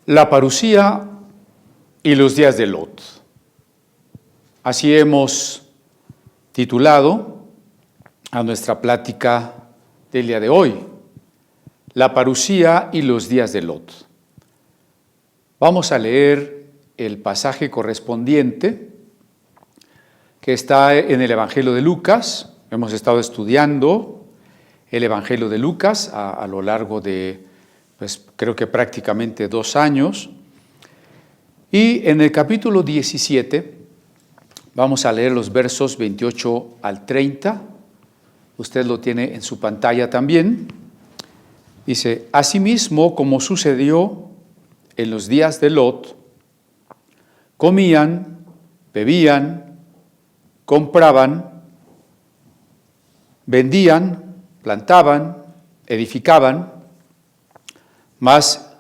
La parusía y los días de Lot. Así hemos titulado a nuestra plática del día de hoy, la parusía y los días de Lot. Vamos a leer el pasaje correspondiente que está en el Evangelio de Lucas. Hemos estado estudiando el Evangelio de Lucas a lo largo de, creo que prácticamente 2 años. Y en el capítulo 17 vamos a leer los versos 28 al 30. Usted lo tiene en su pantalla también. Dice: asimismo, como sucedió en los días de Lot, comían, bebían, compraban, vendían, plantaban, edificaban. Mas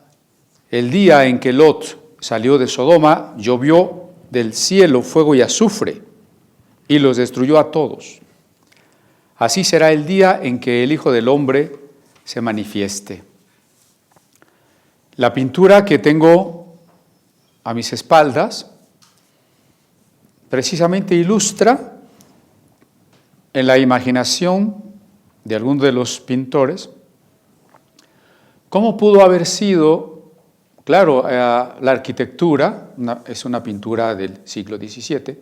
el día en que Lot salió de Sodoma, llovió del cielo fuego y azufre, y los destruyó a todos. Así será el día en que el Hijo del Hombre se manifieste. La pintura que tengo a mis espaldas precisamente ilustra en la imaginación de algunos de los pintores cómo pudo haber sido, claro, la arquitectura. Es una pintura del siglo XVII.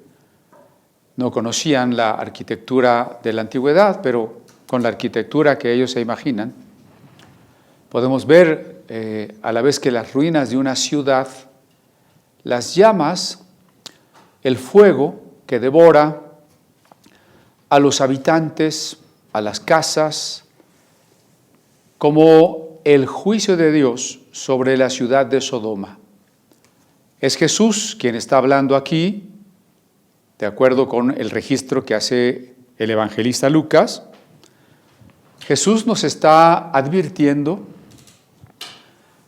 No conocían la arquitectura de la antigüedad, pero con la arquitectura que ellos se imaginan, podemos ver a la vez que las ruinas de una ciudad, las llamas, el fuego que devora a los habitantes, a las casas, como el juicio de Dios sobre la ciudad de Sodoma. Es Jesús quien está hablando aquí, de acuerdo con el registro que hace el evangelista Lucas. Jesús nos está advirtiendo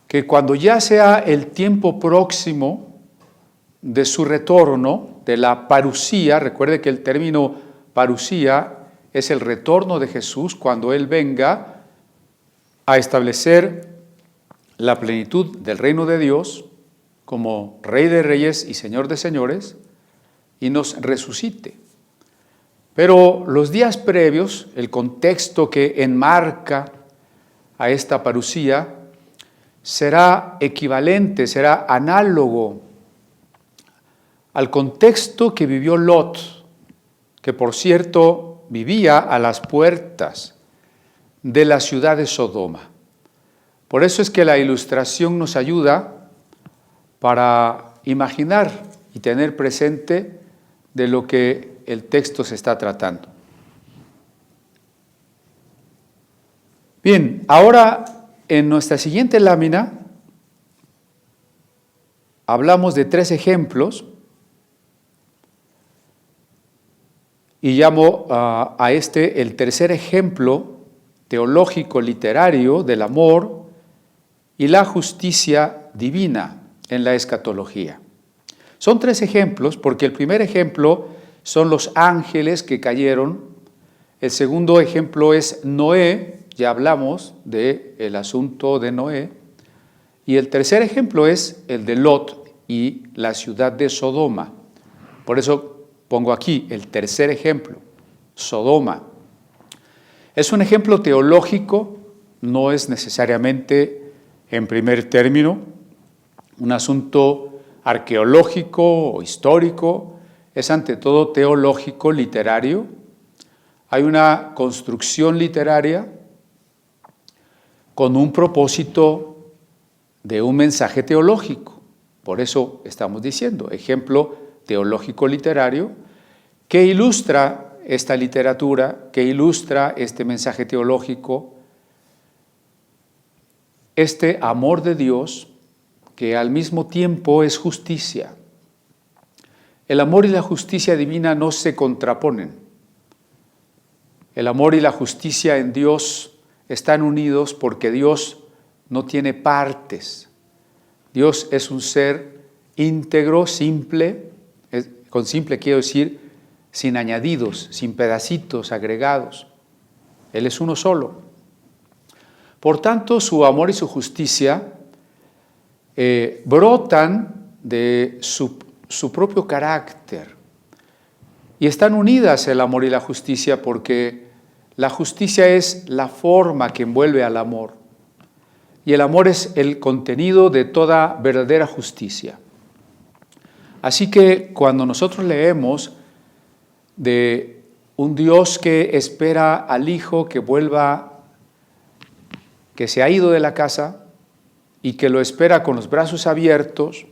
que cuando ya sea el tiempo próximo de su retorno, de la parusía, recuerde que el término parusía es el retorno de Jesús cuando Él venga a establecer la plenitud del reino de Dios como Rey de Reyes y Señor de Señores, y nos resucite. Pero los días previos, el contexto que enmarca a esta parusía, será equivalente, será análogo al contexto que vivió Lot, que por cierto vivía a las puertas de la ciudad de Sodoma. Por eso es que la ilustración nos ayuda para imaginar y tener presente de lo que el texto se está tratando. Bien, ahora en nuestra siguiente lámina hablamos de 3 ejemplos y llamo a este el tercer ejemplo teológico literario del amor y la justicia divina en la escatología. Son 3 ejemplos porque el primer ejemplo son los ángeles que cayeron, el segundo ejemplo es Noé, ya hablamos del asunto de Noé, y el tercer ejemplo es el de Lot y la ciudad de Sodoma. Por eso pongo aquí el tercer ejemplo, Sodoma. Es un ejemplo teológico, no es necesariamente en primer término un asunto arqueológico o histórico, es ante todo teológico, literario. Hay una construcción literaria con un propósito de un mensaje teológico. Por eso estamos diciendo, ejemplo teológico literario, que ilustra esta literatura, que ilustra este mensaje teológico, este amor de Dios, que al mismo tiempo es justicia. El amor y la justicia divina no se contraponen. El amor y la justicia en Dios están unidos porque Dios no tiene partes. Dios es un ser íntegro, simple. Con simple quiero decir sin añadidos, sin pedacitos agregados. Él es uno solo. Por tanto, su amor y su justicia brotan de su propio carácter y están unidas el amor y la justicia, porque la justicia es la forma que envuelve al amor y el amor es el contenido de toda verdadera justicia. Así que cuando nosotros leemos de un Dios que espera al hijo que vuelva, que se ha ido de la casa y que lo espera con los brazos abiertos,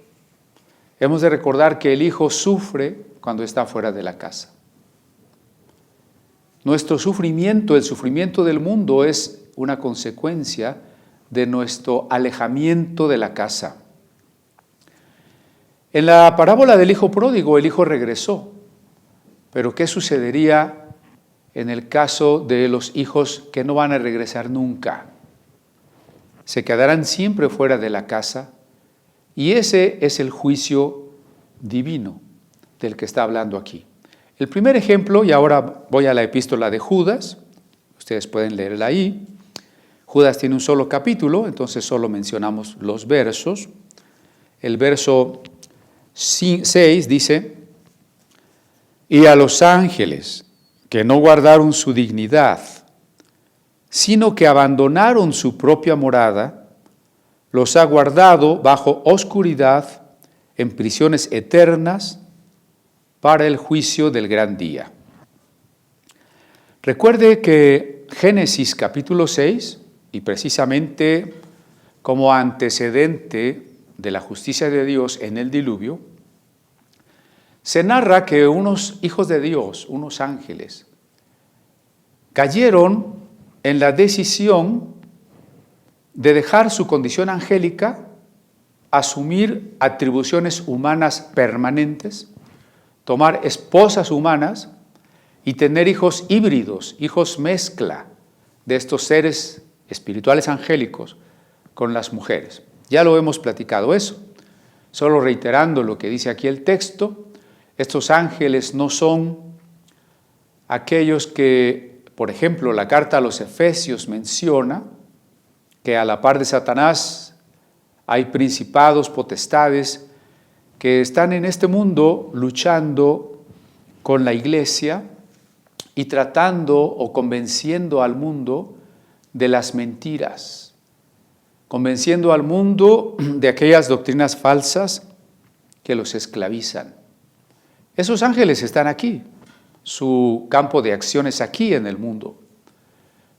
hemos de recordar que el hijo sufre cuando está fuera de la casa. Nuestro sufrimiento, el sufrimiento del mundo, es una consecuencia de nuestro alejamiento de la casa. En la parábola del hijo pródigo, el hijo regresó. Pero ¿qué sucedería en el caso de los hijos que no van a regresar nunca? Se quedarán siempre fuera de la casa, y ese es el juicio divino del que está hablando aquí. El primer ejemplo, y ahora voy a la epístola de Judas, ustedes pueden leerla ahí. Judas tiene un solo capítulo, entonces solo mencionamos los versos. El verso 6 dice: y a los ángeles que no guardaron su dignidad, sino que abandonaron su propia morada, los ha guardado bajo oscuridad en prisiones eternas para el juicio del gran día. Recuerde que Génesis capítulo 6, y precisamente como antecedente de la justicia de Dios en el diluvio, se narra que unos hijos de Dios, unos ángeles, cayeron en la decisión de dejar su condición angélica, asumir atribuciones humanas permanentes, tomar esposas humanas y tener hijos híbridos, hijos mezcla de estos seres espirituales angélicos con las mujeres. Ya lo hemos platicado eso, solo reiterando lo que dice aquí el texto. Estos ángeles no son aquellos que, por ejemplo, la carta a los Efesios menciona que a la par de Satanás hay principados, potestades que están en este mundo luchando con la iglesia y tratando o convenciendo al mundo de las mentiras, convenciendo al mundo de aquellas doctrinas falsas que los esclavizan. Esos ángeles están aquí, su campo de acción es aquí en el mundo.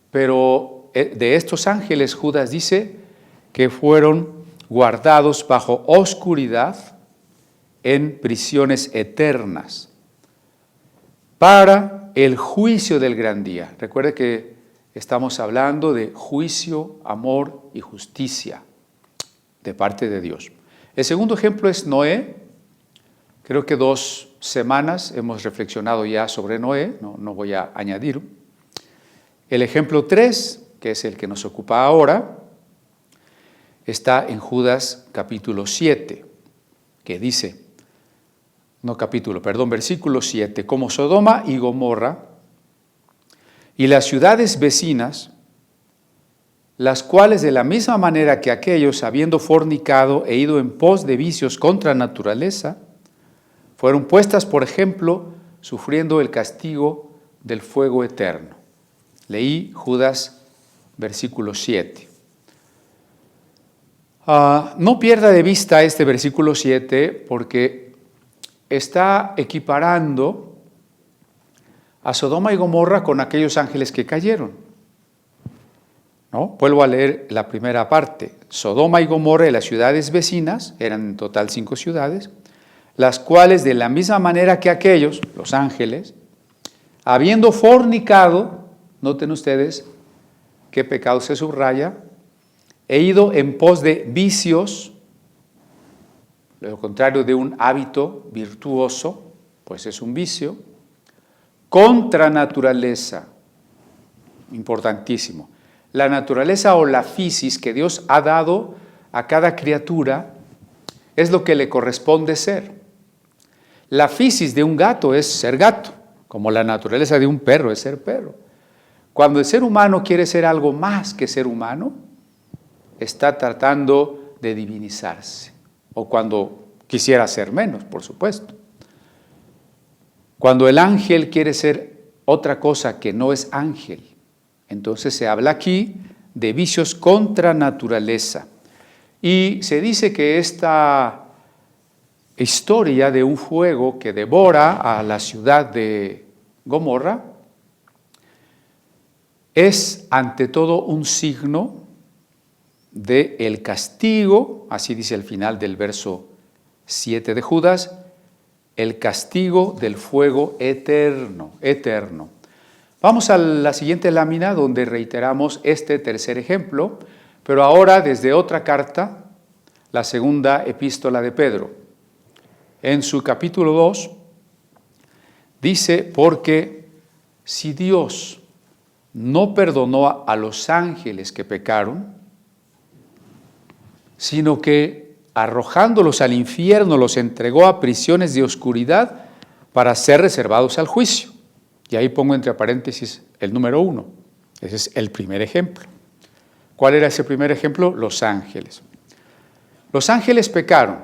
Pero de estos ángeles Judas dice que fueron guardados bajo oscuridad en prisiones eternas para el juicio del gran día. Recuerde que estamos hablando de juicio, amor y justicia de parte de Dios. El segundo ejemplo es Noé. Creo que 2 semanas hemos reflexionado ya sobre Noé, no voy a añadir. El ejemplo 3, que es el que nos ocupa ahora, está en Judas capítulo 7, que dice, versículo 7, como Sodoma y Gomorra y las ciudades vecinas, las cuales de la misma manera que aquellos, habiendo fornicado e ido en pos de vicios contra naturaleza, fueron puestas por ejemplo, sufriendo el castigo del fuego eterno. Leí Judas, versículo 7. No pierda de vista este versículo 7 porque está equiparando a Sodoma y Gomorra con aquellos ángeles que cayeron. ¿No? Vuelvo a leer la primera parte. Sodoma y Gomorra y las ciudades vecinas, eran en total 5 ciudades, las cuales de la misma manera que aquellos, los ángeles, habiendo fornicado, noten ustedes qué pecado se subraya, he ido en pos de vicios, lo contrario de un hábito virtuoso, pues es un vicio, contra naturaleza, importantísimo. La naturaleza o la fisis que Dios ha dado a cada criatura es lo que le corresponde ser. La fisis de un gato es ser gato, como la naturaleza de un perro es ser perro. Cuando el ser humano quiere ser algo más que ser humano, está tratando de divinizarse, o cuando quisiera ser menos, por supuesto. Cuando el ángel quiere ser otra cosa que no es ángel, entonces se habla aquí de vicios contra naturaleza. Y se dice que esta historia de un fuego que devora a la ciudad de Gomorra es ante todo un signo del castigo, así dice el final del verso 7 de Judas, el castigo del fuego eterno, eterno. Vamos a la siguiente lámina donde reiteramos este tercer ejemplo, pero ahora desde otra carta, la segunda epístola de Pedro. En su capítulo 2 dice, porque si Dios no perdonó a los ángeles que pecaron, sino que arrojándolos al infierno los entregó a prisiones de oscuridad para ser reservados al juicio. Y ahí pongo entre paréntesis el número 1. Ese es el primer ejemplo. ¿Cuál era ese primer ejemplo? Los ángeles. Los ángeles pecaron.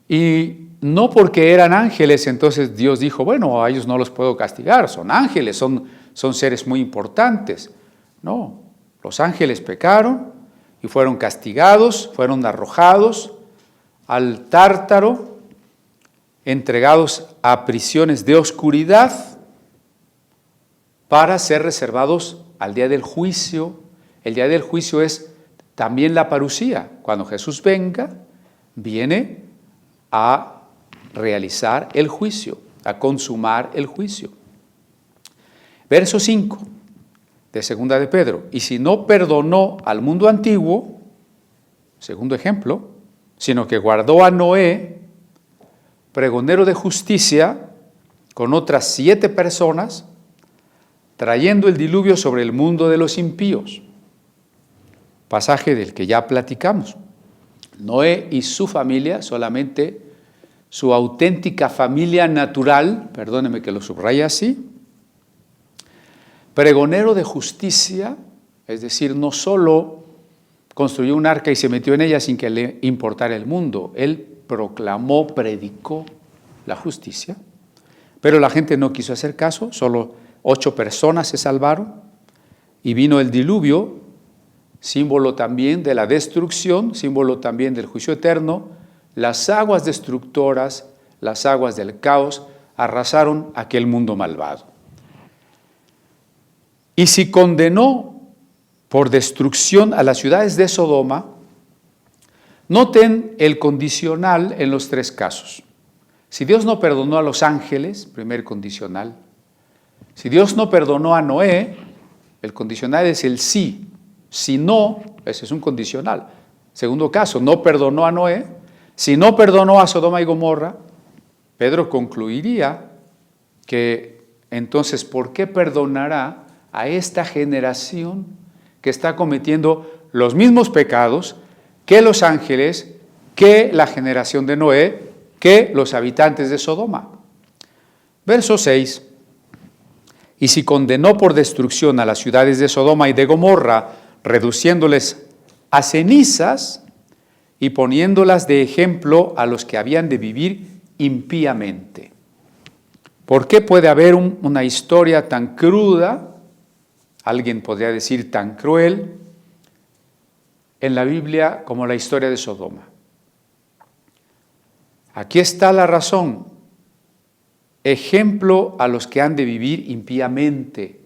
Y no porque eran ángeles, entonces Dios dijo, bueno, a ellos no los puedo castigar, son ángeles, son seres muy importantes. No, los ángeles pecaron y fueron castigados, fueron arrojados al Tártaro, entregados a prisiones de oscuridad para ser reservados al día del juicio. El día del juicio es también la parusía. Cuando Jesús venga, viene a realizar el juicio, a consumar el juicio. Verso 5 de segunda de Pedro. Y si no perdonó al mundo antiguo, segundo ejemplo, sino que guardó a Noé, pregonero de justicia, con otras 7 personas, trayendo el diluvio sobre el mundo de los impíos. Pasaje del que ya platicamos. Noé y su familia, solamente su auténtica familia natural, perdóneme que lo subraye así, pregonero de justicia, es decir, no solo construyó un arca y se metió en ella sin que le importara el mundo, él proclamó, predicó la justicia, pero la gente no quiso hacer caso, solo 8 personas se salvaron y vino el diluvio, símbolo también de la destrucción, símbolo también del juicio eterno. Las aguas destructoras, las aguas del caos, arrasaron aquel mundo malvado. Y si condenó por destrucción a las ciudades de Sodoma, noten el condicional en los 3 casos. Si Dios no perdonó a los ángeles, primer condicional. Si Dios no perdonó a Noé, el condicional es el sí. Si no, ese es un condicional. Segundo caso, no perdonó a Noé. Si no perdonó a Sodoma y Gomorra, Pedro concluiría que entonces, ¿por qué perdonará a esta generación que está cometiendo los mismos pecados que los ángeles, que la generación de Noé, que los habitantes de Sodoma? Verso 6. Y si condenó por destrucción a las ciudades de Sodoma y de Gomorra, reduciéndoles a cenizas y poniéndolas de ejemplo a los que habían de vivir impíamente. ¿Por qué puede haber una historia tan cruda, alguien podría decir tan cruel, en la Biblia como la historia de Sodoma? Aquí está la razón. Ejemplo a los que han de vivir impíamente.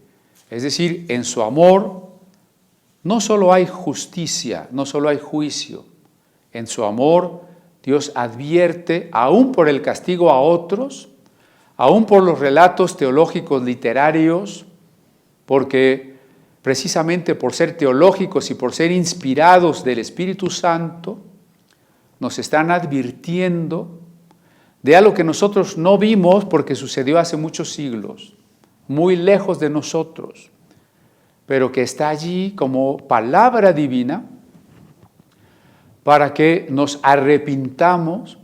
Es decir, en su amor no solo hay justicia, no solo hay juicio. En su amor Dios advierte, aún por el castigo a otros, aún por los relatos teológicos literarios, porque precisamente por ser teológicos y por ser inspirados del Espíritu Santo, nos están advirtiendo de algo que nosotros no vimos porque sucedió hace muchos siglos, muy lejos de nosotros, pero que está allí como palabra divina para que nos arrepintamos,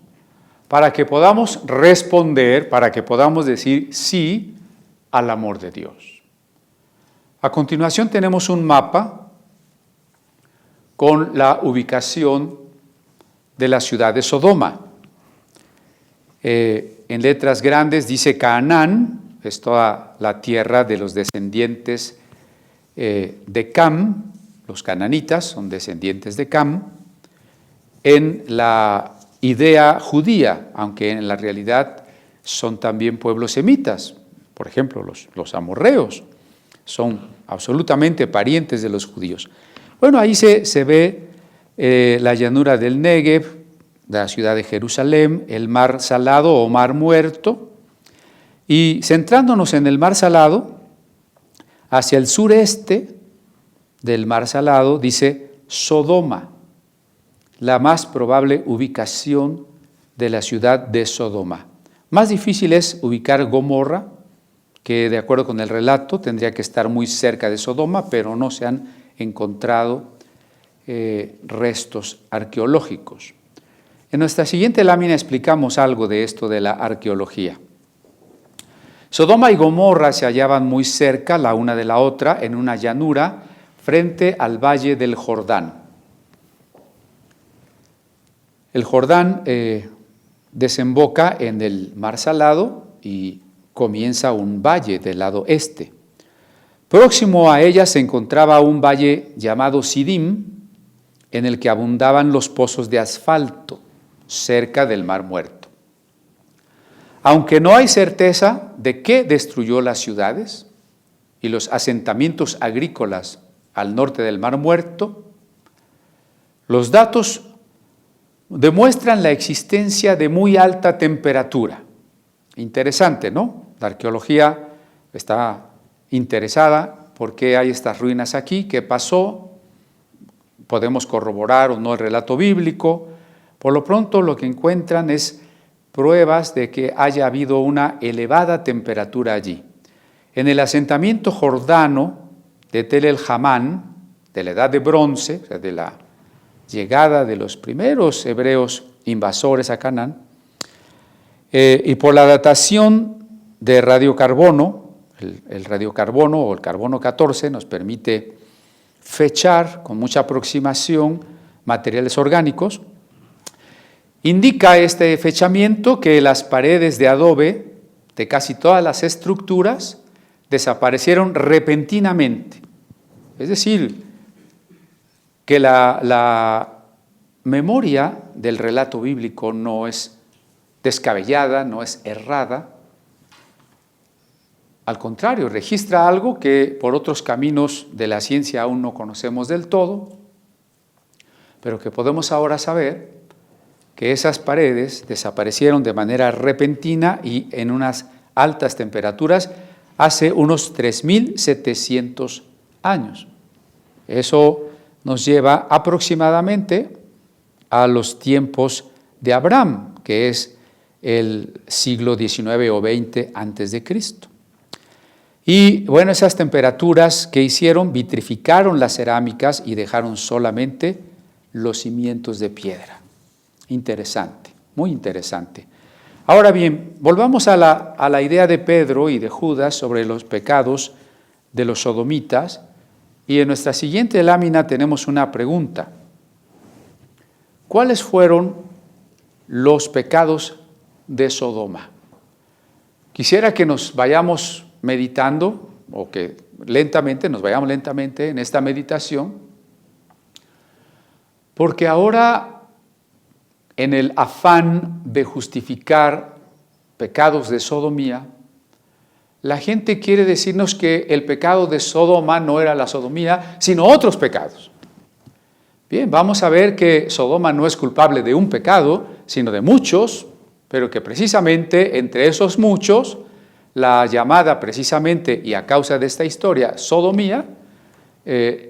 para que podamos responder, para que podamos decir sí al amor de Dios. A continuación tenemos un mapa con la ubicación de la ciudad de Sodoma. En letras grandes dice Canaán, es toda la tierra de los descendientes de Cam, los cananitas son descendientes de Cam, en la idea judía, aunque en la realidad son también pueblos semitas. Por ejemplo, los amorreos son absolutamente parientes de los judíos. Bueno, ahí se ve la llanura del Negev, de la ciudad de Jerusalén, el mar Salado o mar Muerto, y centrándonos en el mar Salado, hacia el sureste del mar Salado dice Sodoma, la más probable ubicación de la ciudad de Sodoma. Más difícil es ubicar Gomorra, que de acuerdo con el relato tendría que estar muy cerca de Sodoma, pero no se han encontrado restos arqueológicos. En nuestra siguiente lámina explicamos algo de esto de la arqueología. Sodoma y Gomorra se hallaban muy cerca la una de la otra en una llanura frente al valle del Jordán. El Jordán desemboca en el mar Salado y comienza un valle del lado este. Próximo a ella se encontraba un valle llamado Sidim, en el que abundaban los pozos de asfalto, cerca del mar Muerto. Aunque no hay certeza de qué destruyó las ciudades y los asentamientos agrícolas al norte del mar Muerto, los datos demuestran la existencia de muy alta temperatura. Interesante, ¿no? La arqueología está interesada por qué hay estas ruinas aquí, qué pasó, podemos corroborar o no el relato bíblico. Por lo pronto lo que encuentran es pruebas de que haya habido una elevada temperatura allí. En el asentamiento jordano de Tel el Hamán, de la edad de bronce, o sea, de la llegada de los primeros hebreos invasores a Canaán, y por la datación de radiocarbono, el radiocarbono o el carbono 14 nos permite fechar con mucha aproximación materiales orgánicos. Indica este fechamiento que las paredes de adobe de casi todas las estructuras desaparecieron repentinamente. Es decir, que la memoria del relato bíblico no es descabellada, no es errada. Al contrario, registra algo que por otros caminos de la ciencia aún no conocemos del todo, pero que podemos ahora saber que esas paredes desaparecieron de manera repentina y en unas altas temperaturas hace unos 3.700 años. Eso nos lleva aproximadamente a los tiempos de Abraham, que es el siglo XIX o XX antes de Cristo. Y bueno, esas temperaturas que hicieron vitrificaron las cerámicas y dejaron solamente los cimientos de piedra. Interesante, muy interesante. Ahora bien, volvamos a la idea de Pedro y de Judas sobre los pecados de los sodomitas, y en nuestra siguiente lámina tenemos una pregunta. ¿Cuáles fueron los pecados de Sodoma? Quisiera que nos vayamos meditando, o que nos vayamos lentamente en esta meditación, porque ahora, en el afán de justificar pecados de sodomía, la gente quiere decirnos que el pecado de Sodoma no era la sodomía, sino otros pecados. Bien, vamos a ver que Sodoma no es culpable de un pecado, sino de muchos, pero que precisamente entre esos muchos, la llamada precisamente y a causa de esta historia sodomía,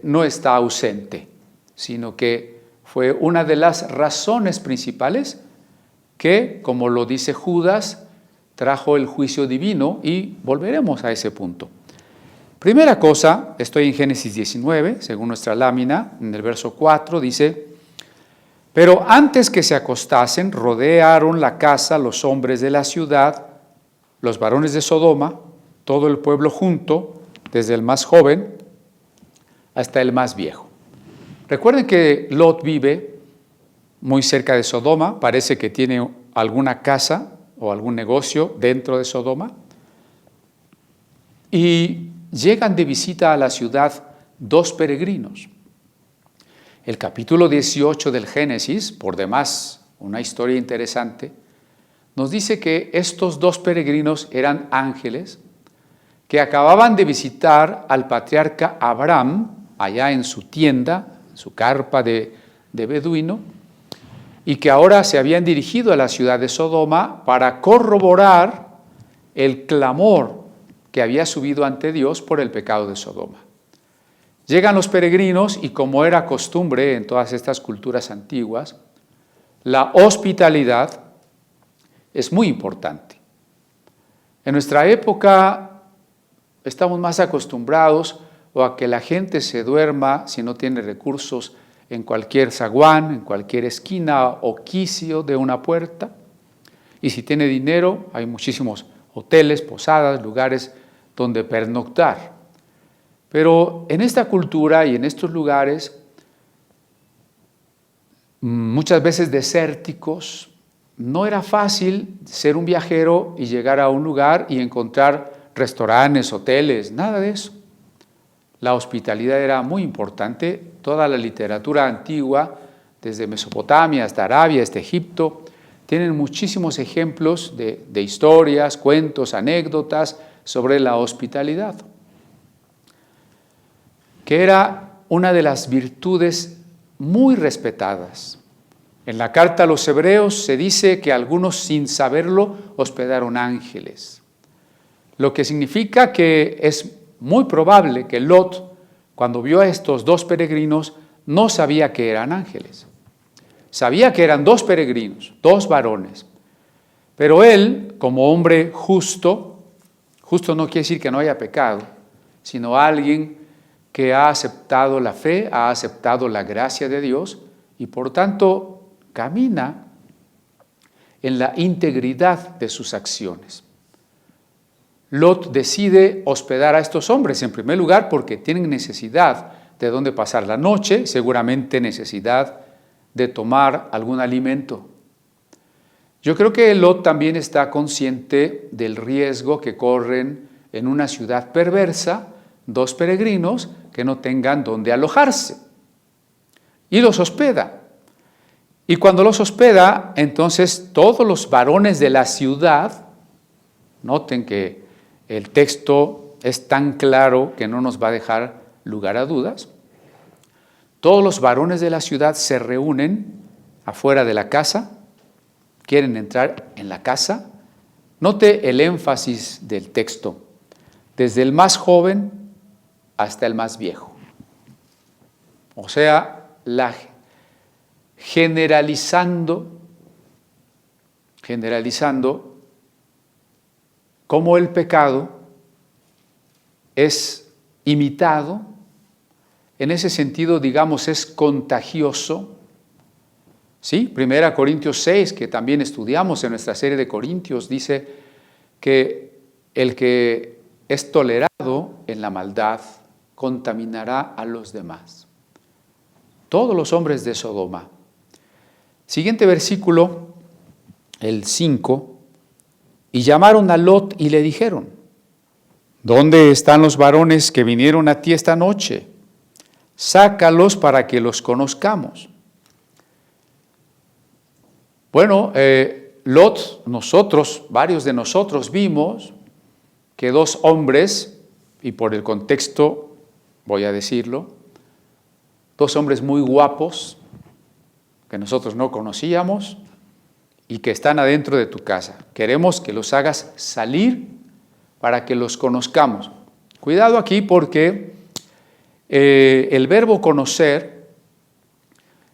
no está ausente, sino que fue una de las razones principales que, como lo dice Judas, trajo el juicio divino, y volveremos a ese punto. Primera cosa, estoy en Génesis 19, según nuestra lámina, en el verso 4, dice: pero antes que se acostasen, rodearon la casa los hombres de la ciudad, los varones de Sodoma, todo el pueblo junto, desde el más joven hasta el más viejo. Recuerden que Lot vive muy cerca de Sodoma, parece que tiene alguna casa o algún negocio dentro de Sodoma, y llegan de visita a la ciudad dos peregrinos. El capítulo 18 del Génesis, por demás una historia interesante, nos dice que estos dos peregrinos eran ángeles que acababan de visitar al patriarca Abraham allá en su tienda, su carpa de beduino, y que ahora se habían dirigido a la ciudad de Sodoma para corroborar el clamor que había subido ante Dios por el pecado de Sodoma. Llegan los peregrinos y, como era costumbre en todas estas culturas antiguas, la hospitalidad es muy importante. En nuestra época estamos más acostumbrados o a que la gente se duerma, si no tiene recursos, en cualquier zaguán, en cualquier esquina o quicio de una puerta. Y si tiene dinero, hay muchísimos hoteles, posadas, lugares donde pernoctar. Pero en esta cultura y en estos lugares, muchas veces desérticos, no era fácil ser un viajero y llegar a un lugar y encontrar restaurantes, hoteles, nada de eso. La hospitalidad era muy importante. Toda la literatura antigua, desde Mesopotamia hasta Arabia, hasta Egipto, tienen muchísimos ejemplos de historias, cuentos, anécdotas sobre la hospitalidad, que era una de las virtudes muy respetadas. En la carta a los Hebreos se dice que algunos, sin saberlo, hospedaron ángeles, lo que significa que es muy probable que Lot, cuando vio a estos dos peregrinos, no sabía que eran ángeles. Sabía que eran dos peregrinos, dos varones. Pero él, como hombre justo, justo no quiere decir que no haya pecado, sino alguien que ha aceptado la fe, ha aceptado la gracia de Dios y por tanto camina en la integridad de sus acciones. Lot decide hospedar a estos hombres, en primer lugar porque tienen necesidad de dónde pasar la noche, seguramente necesidad de tomar algún alimento. Yo creo que Lot también está consciente del riesgo que corren en una ciudad perversa dos peregrinos que no tengan dónde alojarse. Y los hospeda. Y cuando los hospeda, entonces todos los varones de la ciudad, noten que el texto es tan claro que no nos va a dejar lugar a dudas. Todos los varones de la ciudad se reúnen afuera de la casa, quieren entrar en la casa. Note el énfasis del texto, desde el más joven hasta el más viejo. O sea, generalizando cómo el pecado es imitado, en ese sentido, digamos, es contagioso. ¿Sí? 1 Corintios 6, que también estudiamos en nuestra serie de Corintios, dice que el que es tolerado en la maldad contaminará a los demás. Todos los hombres de Sodoma. Siguiente versículo, el 5. Y llamaron a Lot y le dijeron: ¿dónde están los varones que vinieron a ti esta noche? Sácalos para que los conozcamos. Bueno, Lot, varios de nosotros vimos que dos hombres, y por el contexto voy a decirlo, dos hombres muy guapos, que nosotros no conocíamos y que están adentro de tu casa. Queremos que los hagas salir para que los conozcamos. Cuidado aquí porque el verbo conocer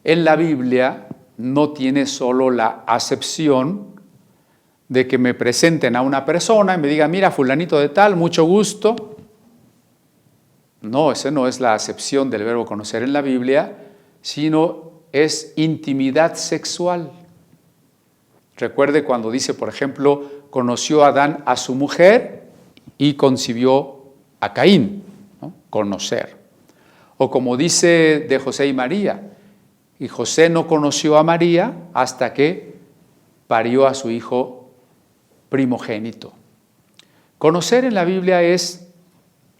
en la Biblia no tiene solo la acepción de que me presenten a una persona y me digan: mira, fulanito de tal, mucho gusto. No, esa no es la acepción del verbo conocer en la Biblia, sino es intimidad sexual. Recuerde cuando dice, por ejemplo, conoció Adán a su mujer y concibió a Caín, ¿no? Conocer. O como dice de José y María, y José no conoció a María hasta que parió a su hijo primogénito. Conocer en la Biblia es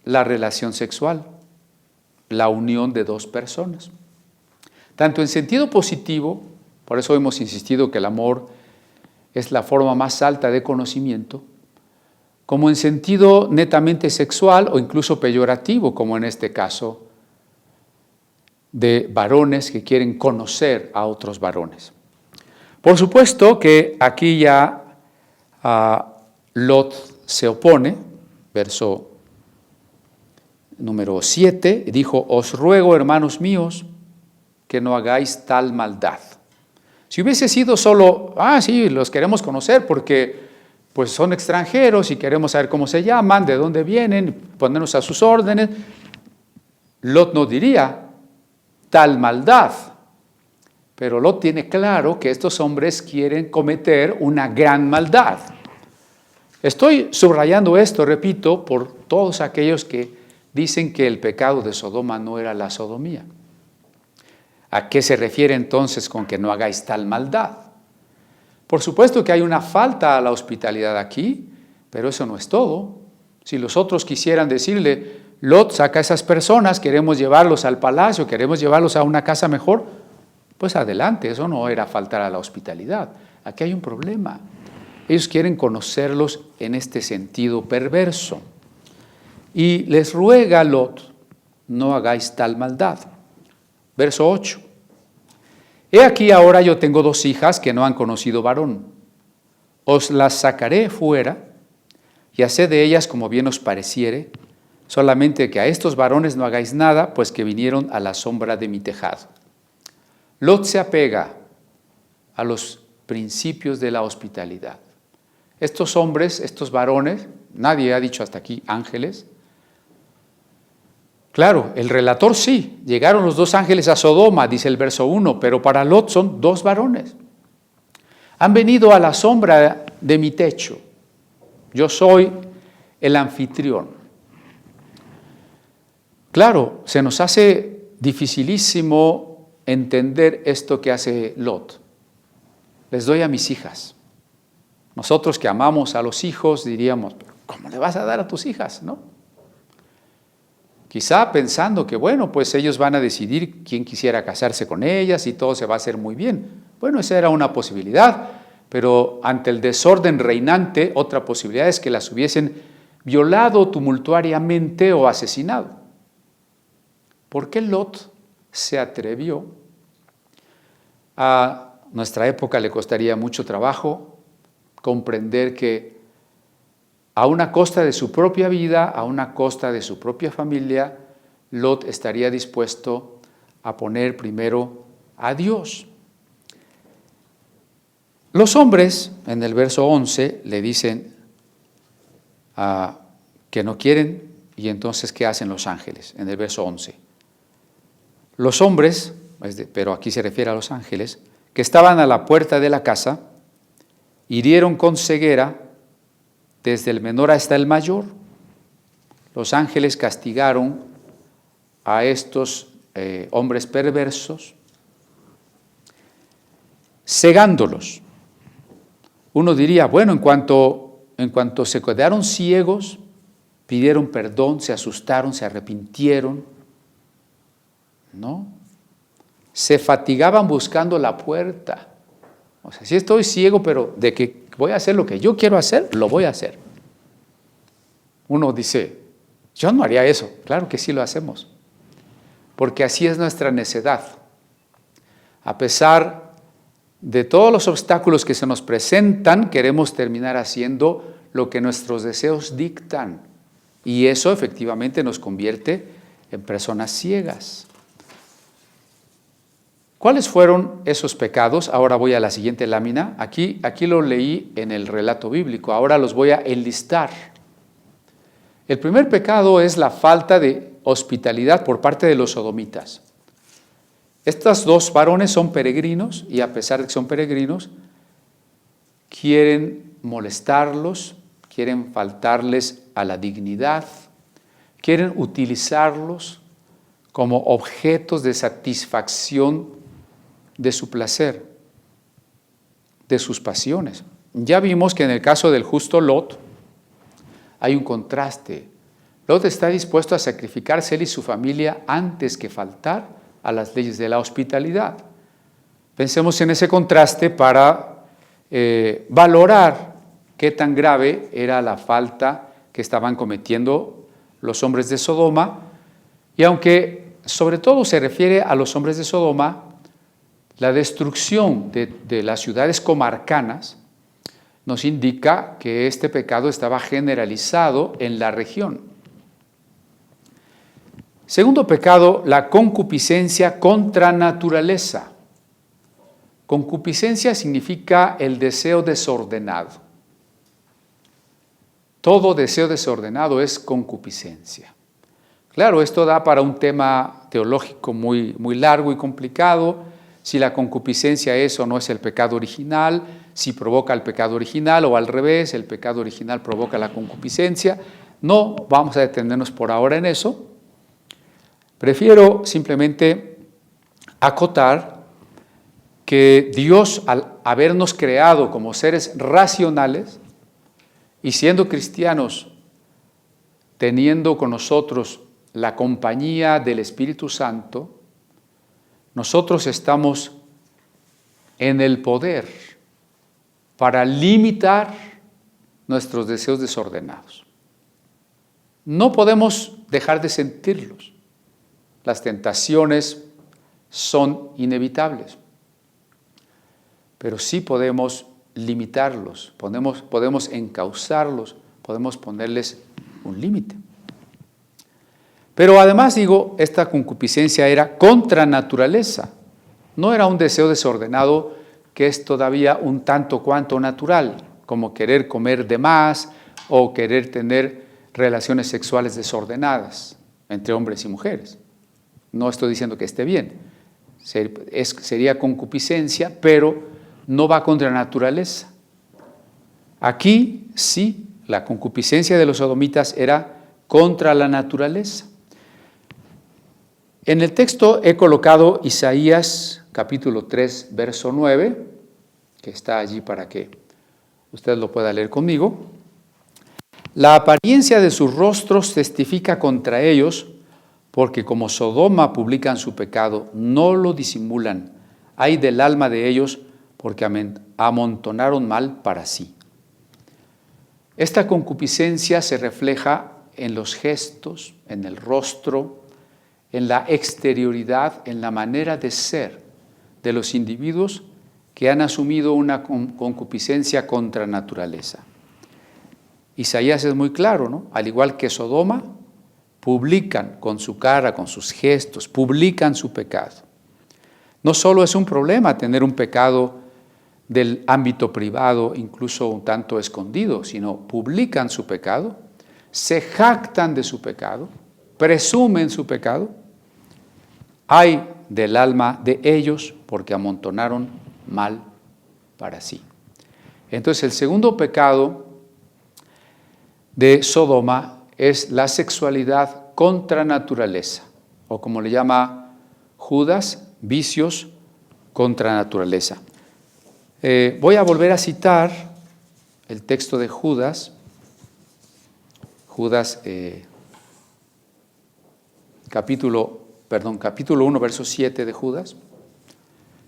la relación sexual, la unión de dos personas. Tanto en sentido positivo, por eso hemos insistido que el amor es la forma más alta de conocimiento, como en sentido netamente sexual o incluso peyorativo, como en este caso de varones que quieren conocer a otros varones. Por supuesto que aquí ya Lot se opone, verso número 7, dijo: os ruego, hermanos míos, que no hagáis tal maldad. Si hubiese sido solo, sí, los queremos conocer porque pues son extranjeros y queremos saber cómo se llaman, de dónde vienen, ponernos a sus órdenes, Lot no diría tal maldad. Pero Lot tiene claro que estos hombres quieren cometer una gran maldad. Estoy subrayando esto, repito, por todos aquellos que dicen que el pecado de Sodoma no era la sodomía. ¿A qué se refiere entonces con que no hagáis tal maldad? Por supuesto que hay una falta a la hospitalidad aquí, pero eso no es todo. Si los otros quisieran decirle: Lot, saca a esas personas, queremos llevarlos al palacio, queremos llevarlos a una casa mejor, pues adelante, eso no era faltar a la hospitalidad. Aquí hay un problema. Ellos quieren conocerlos en este sentido perverso. Y les ruega a Lot: no hagáis tal maldad. Verso 8. He aquí ahora yo tengo 2 hijas que no han conocido varón. Os las sacaré fuera y haced de ellas como bien os pareciere, solamente que a estos varones no hagáis nada, pues que vinieron a la sombra de mi tejado. Lot se apega a los principios de la hospitalidad. Estos hombres, estos varones, nadie ha dicho hasta aquí ángeles. Claro, el relator sí, llegaron los 2 ángeles a Sodoma, dice el verso 1, pero para Lot son 2 varones. Han venido a la sombra de mi techo. Yo soy el anfitrión. Claro, se nos hace dificilísimo entender esto que hace Lot. Les doy a mis hijas. Nosotros que amamos a los hijos diríamos: ¿cómo le vas a dar a tus hijas, no? Quizá pensando que, bueno, pues ellos van a decidir quién quisiera casarse con ellas y todo se va a hacer muy bien. Bueno, esa era una posibilidad, pero ante el desorden reinante, otra posibilidad es que las hubiesen violado tumultuariamente o asesinado. ¿Por qué Lot se atrevió? A nuestra época le costaría mucho trabajo comprender que a una costa de su propia vida, a una costa de su propia familia, Lot estaría dispuesto a poner primero a Dios. Los hombres, en el verso 11, le dicen que no quieren, y entonces, ¿qué hacen los ángeles? En el verso 11. Los hombres, pero aquí se refiere a los ángeles, que estaban a la puerta de la casa, hirieron con ceguera desde el menor hasta el mayor. Los ángeles castigaron a estos hombres perversos, cegándolos. Uno diría, bueno, en cuanto se quedaron ciegos, pidieron perdón, se asustaron, se arrepintieron, ¿no? Se fatigaban buscando la puerta. O sea, sí estoy ciego, pero de que voy a hacer lo que yo quiero hacer, lo voy a hacer. Uno dice, yo no haría eso. Claro que sí lo hacemos, porque así es nuestra necedad. A pesar de todos los obstáculos que se nos presentan, queremos terminar haciendo lo que nuestros deseos dictan. Y eso efectivamente nos convierte en personas ciegas. ¿Cuáles fueron esos pecados? Ahora voy a la siguiente lámina. Aquí lo leí en el relato bíblico, ahora los voy a enlistar. El primer pecado es la falta de hospitalidad por parte de los sodomitas. Estos 2 varones son peregrinos y a pesar de que son peregrinos, quieren molestarlos, quieren faltarles a la dignidad, quieren utilizarlos como objetos de satisfacción de su placer, de sus pasiones. Ya vimos que en el caso del justo Lot hay un contraste. Lot está dispuesto a sacrificarse él y su familia antes que faltar a las leyes de la hospitalidad. Pensemos en ese contraste para valorar qué tan grave era la falta que estaban cometiendo los hombres de Sodoma. Y aunque sobre todo se refiere a los hombres de Sodoma, la destrucción de las ciudades comarcanas nos indica que este pecado estaba generalizado en la región. Segundo pecado, la concupiscencia contra naturaleza. Concupiscencia significa el deseo desordenado. Todo deseo desordenado es concupiscencia. Claro, esto da para un tema teológico muy largo y complicado. Si la concupiscencia es o no es el pecado original, si provoca el pecado original o al revés, el pecado original provoca la concupiscencia. No vamos a detenernos por ahora en eso. Prefiero simplemente acotar que Dios, al habernos creado como seres racionales y siendo cristianos, teniendo con nosotros la compañía del Espíritu Santo, nosotros estamos en el poder para limitar nuestros deseos desordenados. No podemos dejar de sentirlos. Las tentaciones son inevitables, pero sí podemos limitarlos, podemos encauzarlos, podemos ponerles un límite. Pero además digo, esta concupiscencia era contra naturaleza, no era un deseo desordenado que es todavía un tanto cuanto natural, como querer comer de más o querer tener relaciones sexuales desordenadas entre hombres y mujeres. No estoy diciendo que esté bien, sería concupiscencia, pero no va contra naturaleza. Aquí sí, la concupiscencia de los sodomitas era contra la naturaleza. En el texto he colocado Isaías capítulo 3, verso 9, que está allí para que usted lo pueda leer conmigo. La apariencia de sus rostros testifica contra ellos, porque como Sodoma publican su pecado, no lo disimulan. Ay del alma de ellos, porque amontonaron mal para sí. Esta concupiscencia se refleja en los gestos, en el rostro, en la exterioridad, en la manera de ser de los individuos que han asumido una concupiscencia contra naturaleza. Isaías es muy claro, ¿no? Al igual que Sodoma, publican con su cara, con sus gestos, publican su pecado. No solo es un problema tener un pecado del ámbito privado, incluso un tanto escondido, sino publican su pecado, se jactan de su pecado, presumen su pecado. Ay del alma de ellos, porque amontonaron mal para sí. Entonces, el segundo pecado de Sodoma es la sexualidad contra naturaleza, o como le llama Judas, vicios contra naturaleza. Voy a volver a citar el texto de Judas, capítulo 1, verso 7 de Judas,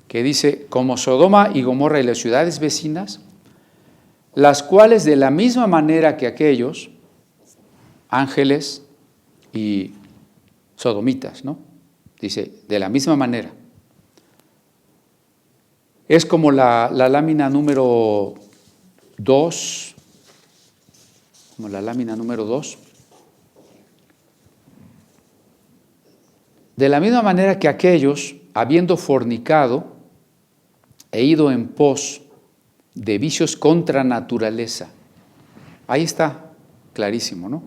que dice, como Sodoma y Gomorra y las ciudades vecinas, las cuales de la misma manera que aquellos, ángeles y sodomitas, ¿no? Dice, de la misma manera. Es como la lámina número 2, como la lámina número 2. De la misma manera que aquellos, habiendo fornicado e ido en pos de vicios contra naturaleza. Ahí está, clarísimo, ¿no?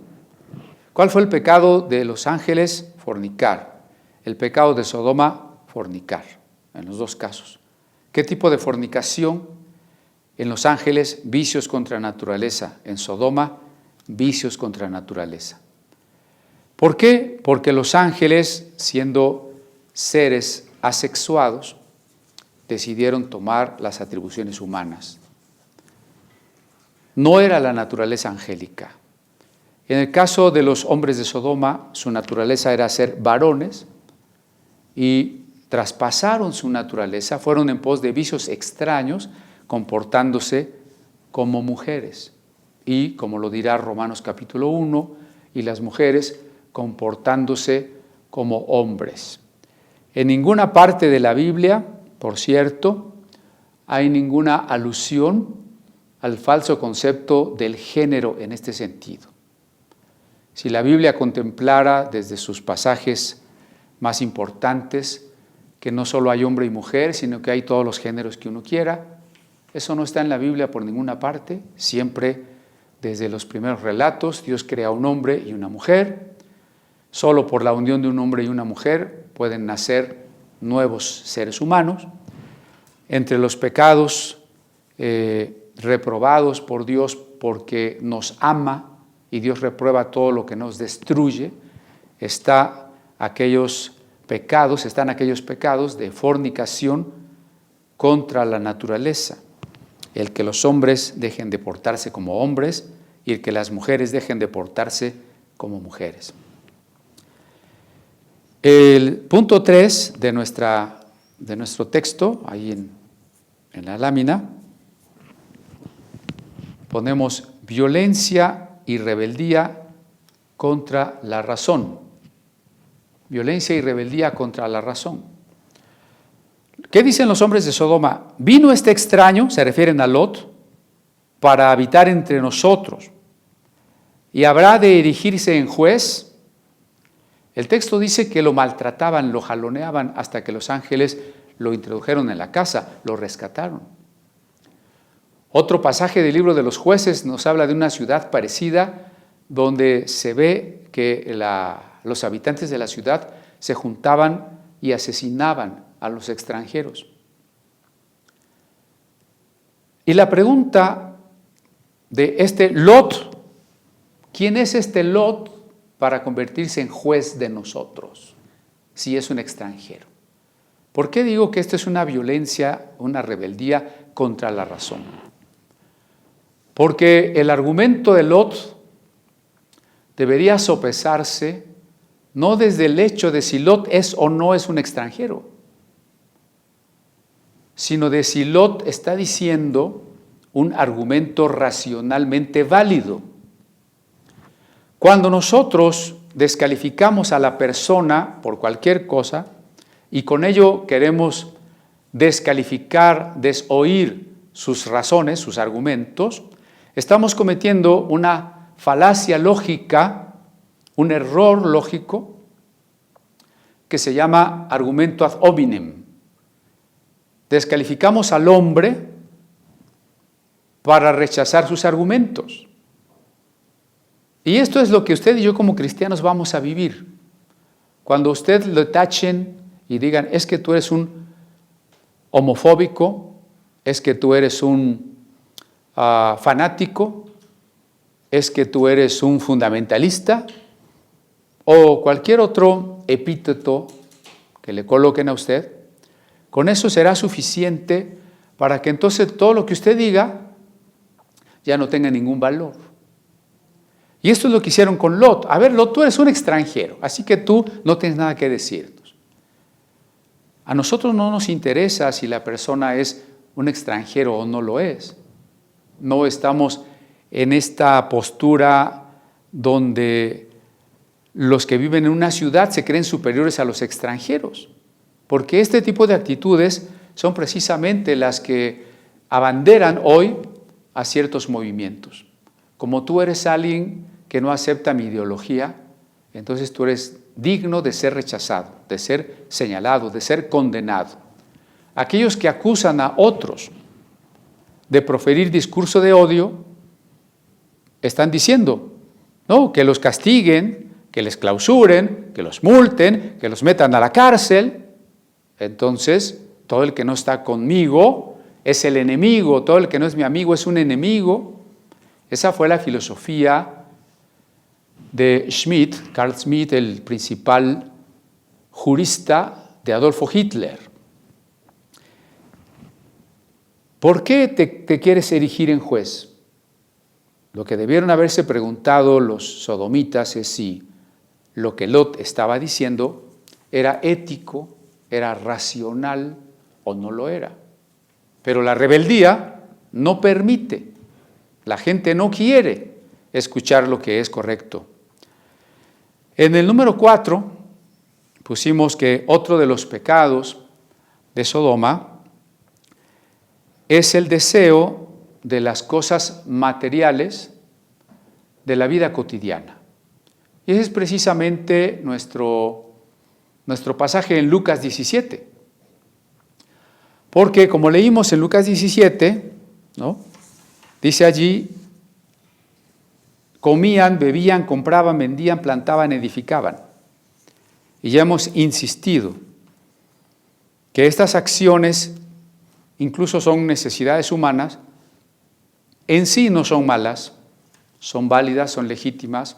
¿Cuál fue el pecado de los ángeles? Fornicar. El pecado de Sodoma, fornicar, en los dos casos. ¿Qué tipo de fornicación? En los ángeles, vicios contra naturaleza. En Sodoma, vicios contra naturaleza. ¿Por qué? Porque los ángeles, siendo seres asexuados, decidieron tomar las atribuciones humanas. No era la naturaleza angélica. En el caso de los hombres de Sodoma, su naturaleza era ser varones y traspasaron su naturaleza, fueron en pos de vicios extraños, comportándose como mujeres. Y, como lo dirá Romanos capítulo 1, y las mujeres comportándose como hombres. En ninguna parte de la Biblia, por cierto, hay ninguna alusión al falso concepto del género en este sentido. Si la Biblia contemplara desde sus pasajes más importantes que no solo hay hombre y mujer, sino que hay todos los géneros que uno quiera, eso no está en la Biblia por ninguna parte. Siempre desde los primeros relatos Dios crea un hombre y una mujer. Solo por la unión de un hombre y una mujer pueden nacer nuevos seres humanos. Entre los pecados reprobados por Dios porque nos ama y Dios reprueba todo lo que nos destruye, están aquellos pecados de fornicación contra la naturaleza. El que los hombres dejen de portarse como hombres y el que las mujeres dejen de portarse como mujeres. El punto 3 de nuestro texto, ahí en la lámina, ponemos violencia y rebeldía contra la razón. Violencia y rebeldía contra la razón. ¿Qué dicen los hombres de Sodoma? Vino este extraño, se refieren a Lot, para habitar entre nosotros y habrá de erigirse en juez. El texto dice que lo maltrataban, lo jaloneaban hasta que los ángeles lo introdujeron en la casa, lo rescataron. Otro pasaje del libro de los jueces nos habla de una ciudad parecida donde se ve que los habitantes de la ciudad se juntaban y asesinaban a los extranjeros. Y la pregunta de este Lot, ¿quién es este Lot para convertirse en juez de nosotros si es un extranjero? ¿Por qué digo que esto es una violencia, una rebeldía contra la razón? Porque el argumento de Lot debería sopesarse no desde el hecho de si Lot es o no es un extranjero, sino de si Lot está diciendo un argumento racionalmente válido. Cuando nosotros descalificamos a la persona por cualquier cosa y con ello queremos descalificar, desoír sus razones, sus argumentos, estamos cometiendo una falacia lógica, un error lógico que se llama argumento ad hominem. Descalificamos al hombre para rechazar sus argumentos. Y esto es lo que usted y yo como cristianos vamos a vivir. Cuando usted lo tachen y digan, es que tú eres un homofóbico, es que tú eres un fanático, es que tú eres un fundamentalista, o cualquier otro epíteto que le coloquen a usted, con eso será suficiente para que entonces todo lo que usted diga ya no tenga ningún valor. Y esto es lo que hicieron con Lot. A ver, Lot, tú eres un extranjero, así que tú no tienes nada que decirnos. A nosotros no nos interesa si la persona es un extranjero o no lo es. No estamos en esta postura donde los que viven en una ciudad se creen superiores a los extranjeros, porque este tipo de actitudes son precisamente las que abanderan hoy a ciertos movimientos. Como tú eres alguien que no acepta mi ideología, entonces tú eres digno de ser rechazado, de ser señalado, de ser condenado. Aquellos que acusan a otros de proferir discurso de odio, están diciendo, no, que los castiguen, que les clausuren, que los multen, que los metan a la cárcel. Entonces, todo el que no está conmigo es el enemigo, todo el que no es mi amigo es un enemigo. Esa fue la filosofía de Schmitt, Carl Schmitt, el principal jurista de Adolfo Hitler. ¿Por qué te quieres erigir en juez? Lo que debieron haberse preguntado los sodomitas es si lo que Lot estaba diciendo era ético, era racional o no lo era. Pero la rebeldía no permite. La gente no quiere escuchar lo que es correcto. En el número 4 pusimos que otro de los pecados de Sodoma es el deseo de las cosas materiales de la vida cotidiana. Y ese es precisamente nuestro pasaje en Lucas 17. Porque como leímos en Lucas 17, ¿no? Dice allí, comían, bebían, compraban, vendían, plantaban, edificaban. Y ya hemos insistido que estas acciones incluso son necesidades humanas, en sí no son malas, son válidas, son legítimas,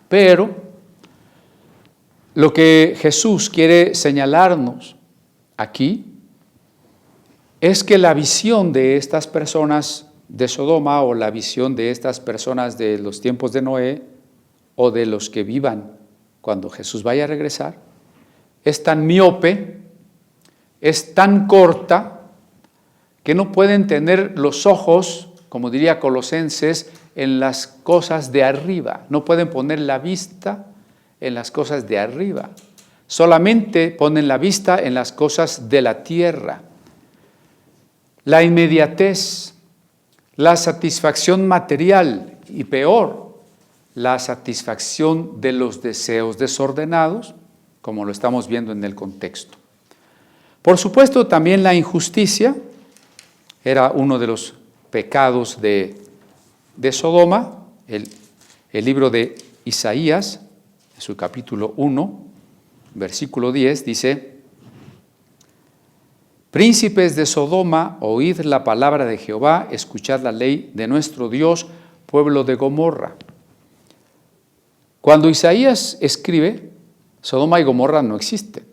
pero lo que Jesús quiere señalarnos aquí es que la visión de estas personas de Sodoma o la visión de estas personas de los tiempos de Noé o de los que vivan cuando Jesús vaya a regresar es tan miope, es tan corta, que no pueden tener los ojos, como diría Colosenses, en las cosas de arriba. No pueden poner la vista en las cosas de arriba. Solamente ponen la vista en las cosas de la tierra. La inmediatez, la satisfacción material y peor, la satisfacción de los deseos desordenados, como lo estamos viendo en el contexto. Por supuesto, también la injusticia era uno de los pecados de Sodoma. El libro de Isaías, en su capítulo 1, versículo 10, dice: príncipes de Sodoma, oíd la palabra de Jehová, escuchad la ley de nuestro Dios, pueblo de Gomorra. Cuando Isaías escribe, Sodoma y Gomorra no existen.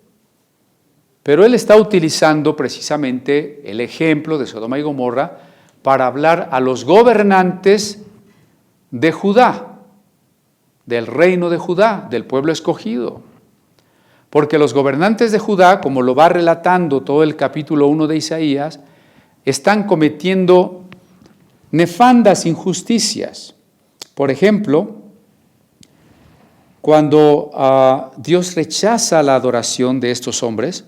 Pero él está utilizando precisamente el ejemplo de Sodoma y Gomorra para hablar a los gobernantes de Judá, del reino de Judá, del pueblo escogido. Porque los gobernantes de Judá, como lo va relatando todo el capítulo 1 de Isaías, están cometiendo nefandas injusticias. Por ejemplo, cuando Dios rechaza la adoración de estos hombres,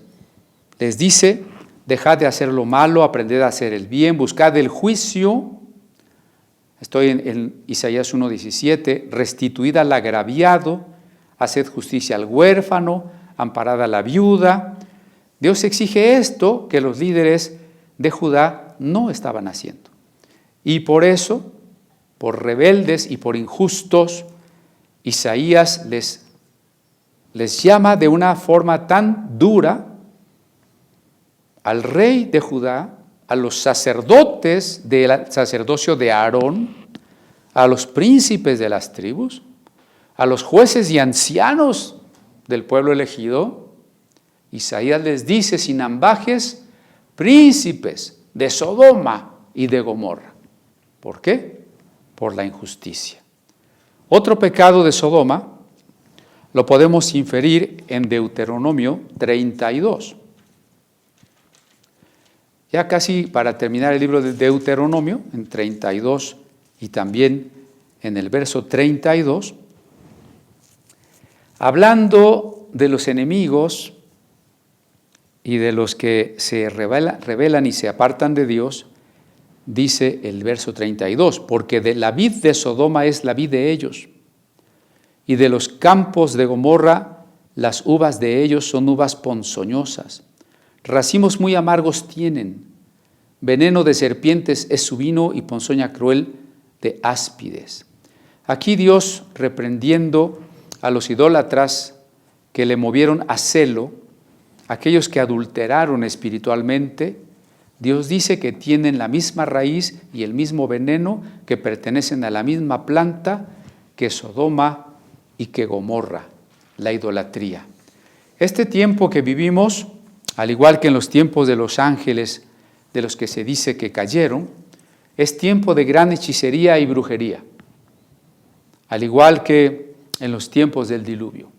les dice: dejad de hacer lo malo, aprended a hacer el bien, buscad el juicio. Estoy en Isaías 1:17, restituid al agraviado, haced justicia al huérfano, amparad a la viuda. Dios exige esto que los líderes de Judá no estaban haciendo. Y por eso, por rebeldes y por injustos, Isaías les llama de una forma tan dura al rey de Judá, a los sacerdotes del sacerdocio de Aarón, a los príncipes de las tribus, a los jueces y ancianos del pueblo elegido. Isaías les dice sin ambajes: príncipes de Sodoma y de Gomorra. ¿Por qué? Por la injusticia. Otro pecado de Sodoma lo podemos inferir en Deuteronomio 32. Ya casi para terminar el libro de Deuteronomio, en 32 y también en el verso 32, hablando de los enemigos y de los que se rebelan y se apartan de Dios, dice el verso 32, porque de la vid de Sodoma es la vid de ellos, y de los campos de Gomorra las uvas de ellos son uvas ponzoñosas. Racimos muy amargos tienen, veneno de serpientes es su vino y ponzoña cruel de áspides. Aquí Dios, reprendiendo a los idólatras que le movieron a celo, aquellos que adulteraron espiritualmente, Dios dice que tienen la misma raíz y el mismo veneno, que pertenecen a la misma planta que Sodoma y que Gomorra, la idolatría. Este tiempo que vivimos, al igual que en los tiempos de los ángeles, de los que se dice que cayeron, es tiempo de gran hechicería y brujería, al igual que en los tiempos del diluvio.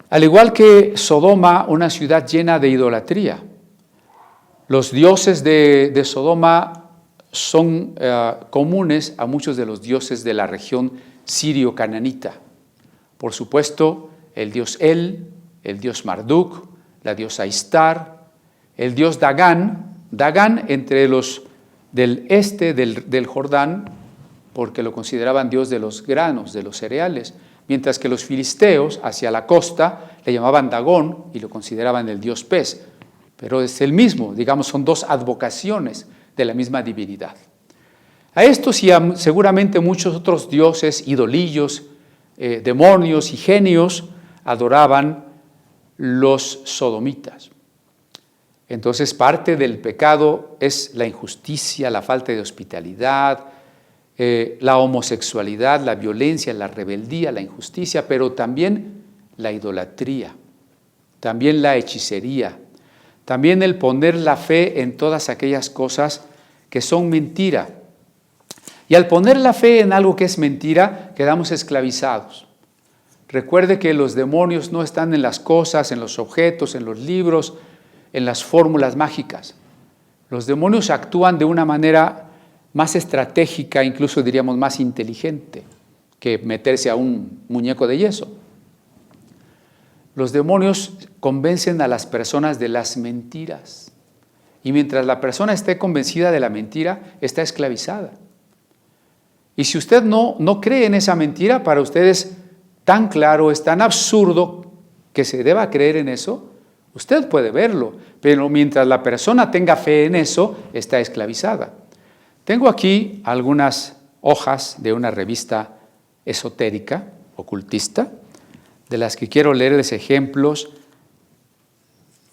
Al igual que Sodoma, una ciudad llena de idolatría. Los dioses de Sodoma son comunes a muchos de los dioses de la región sirio-cananita. Por supuesto, el dios El, el dios Marduk, la diosa Istar, el dios Dagán. Dagán entre los del este del Jordán, porque lo consideraban dios de los granos, de los cereales, mientras que los filisteos hacia la costa le llamaban Dagón y lo consideraban el dios pez. Pero es el mismo, digamos, son dos advocaciones de la misma divinidad. A estos y a seguramente muchos otros dioses, idolillos, demonios y genios adoraban los sodomitas. Entonces, parte del pecado es la injusticia, la falta de hospitalidad, la homosexualidad, la violencia, la rebeldía, la injusticia, pero también la idolatría, también la hechicería, también el poner la fe en todas aquellas cosas que son mentira. Y al poner la fe en algo que es mentira, quedamos esclavizados. Recuerde que los demonios no están en las cosas, en los objetos, en los libros, en las fórmulas mágicas. Los demonios actúan de una manera más estratégica, incluso diríamos más inteligente, que meterse a un muñeco de yeso. Los demonios convencen a las personas de las mentiras. Y mientras la persona esté convencida de la mentira, está esclavizada. Y si usted no cree en esa mentira, para usted es tan claro, es tan absurdo que se deba creer en eso, usted puede verlo, pero mientras la persona tenga fe en eso, está esclavizada. Tengo aquí algunas hojas de una revista esotérica, ocultista, de las que quiero leerles ejemplos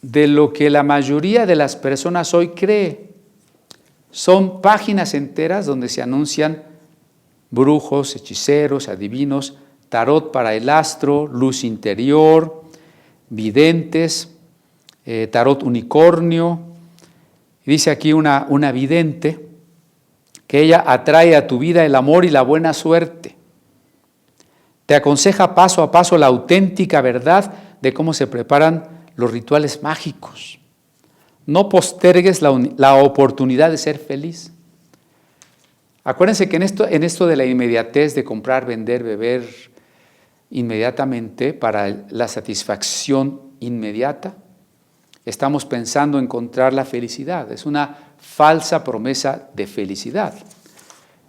de lo que la mayoría de las personas hoy cree. Son páginas enteras donde se anuncian brujos, hechiceros, adivinos, tarot para el astro, luz interior, videntes, tarot unicornio. Dice aquí una vidente que ella atrae a tu vida el amor y la buena suerte. Te aconseja paso a paso la auténtica verdad de cómo se preparan los rituales mágicos. No postergues la oportunidad de ser feliz. Acuérdense que en esto de la inmediatez de comprar, vender, beber inmediatamente para la satisfacción inmediata, estamos pensando encontrar la felicidad. Es una falsa promesa de felicidad.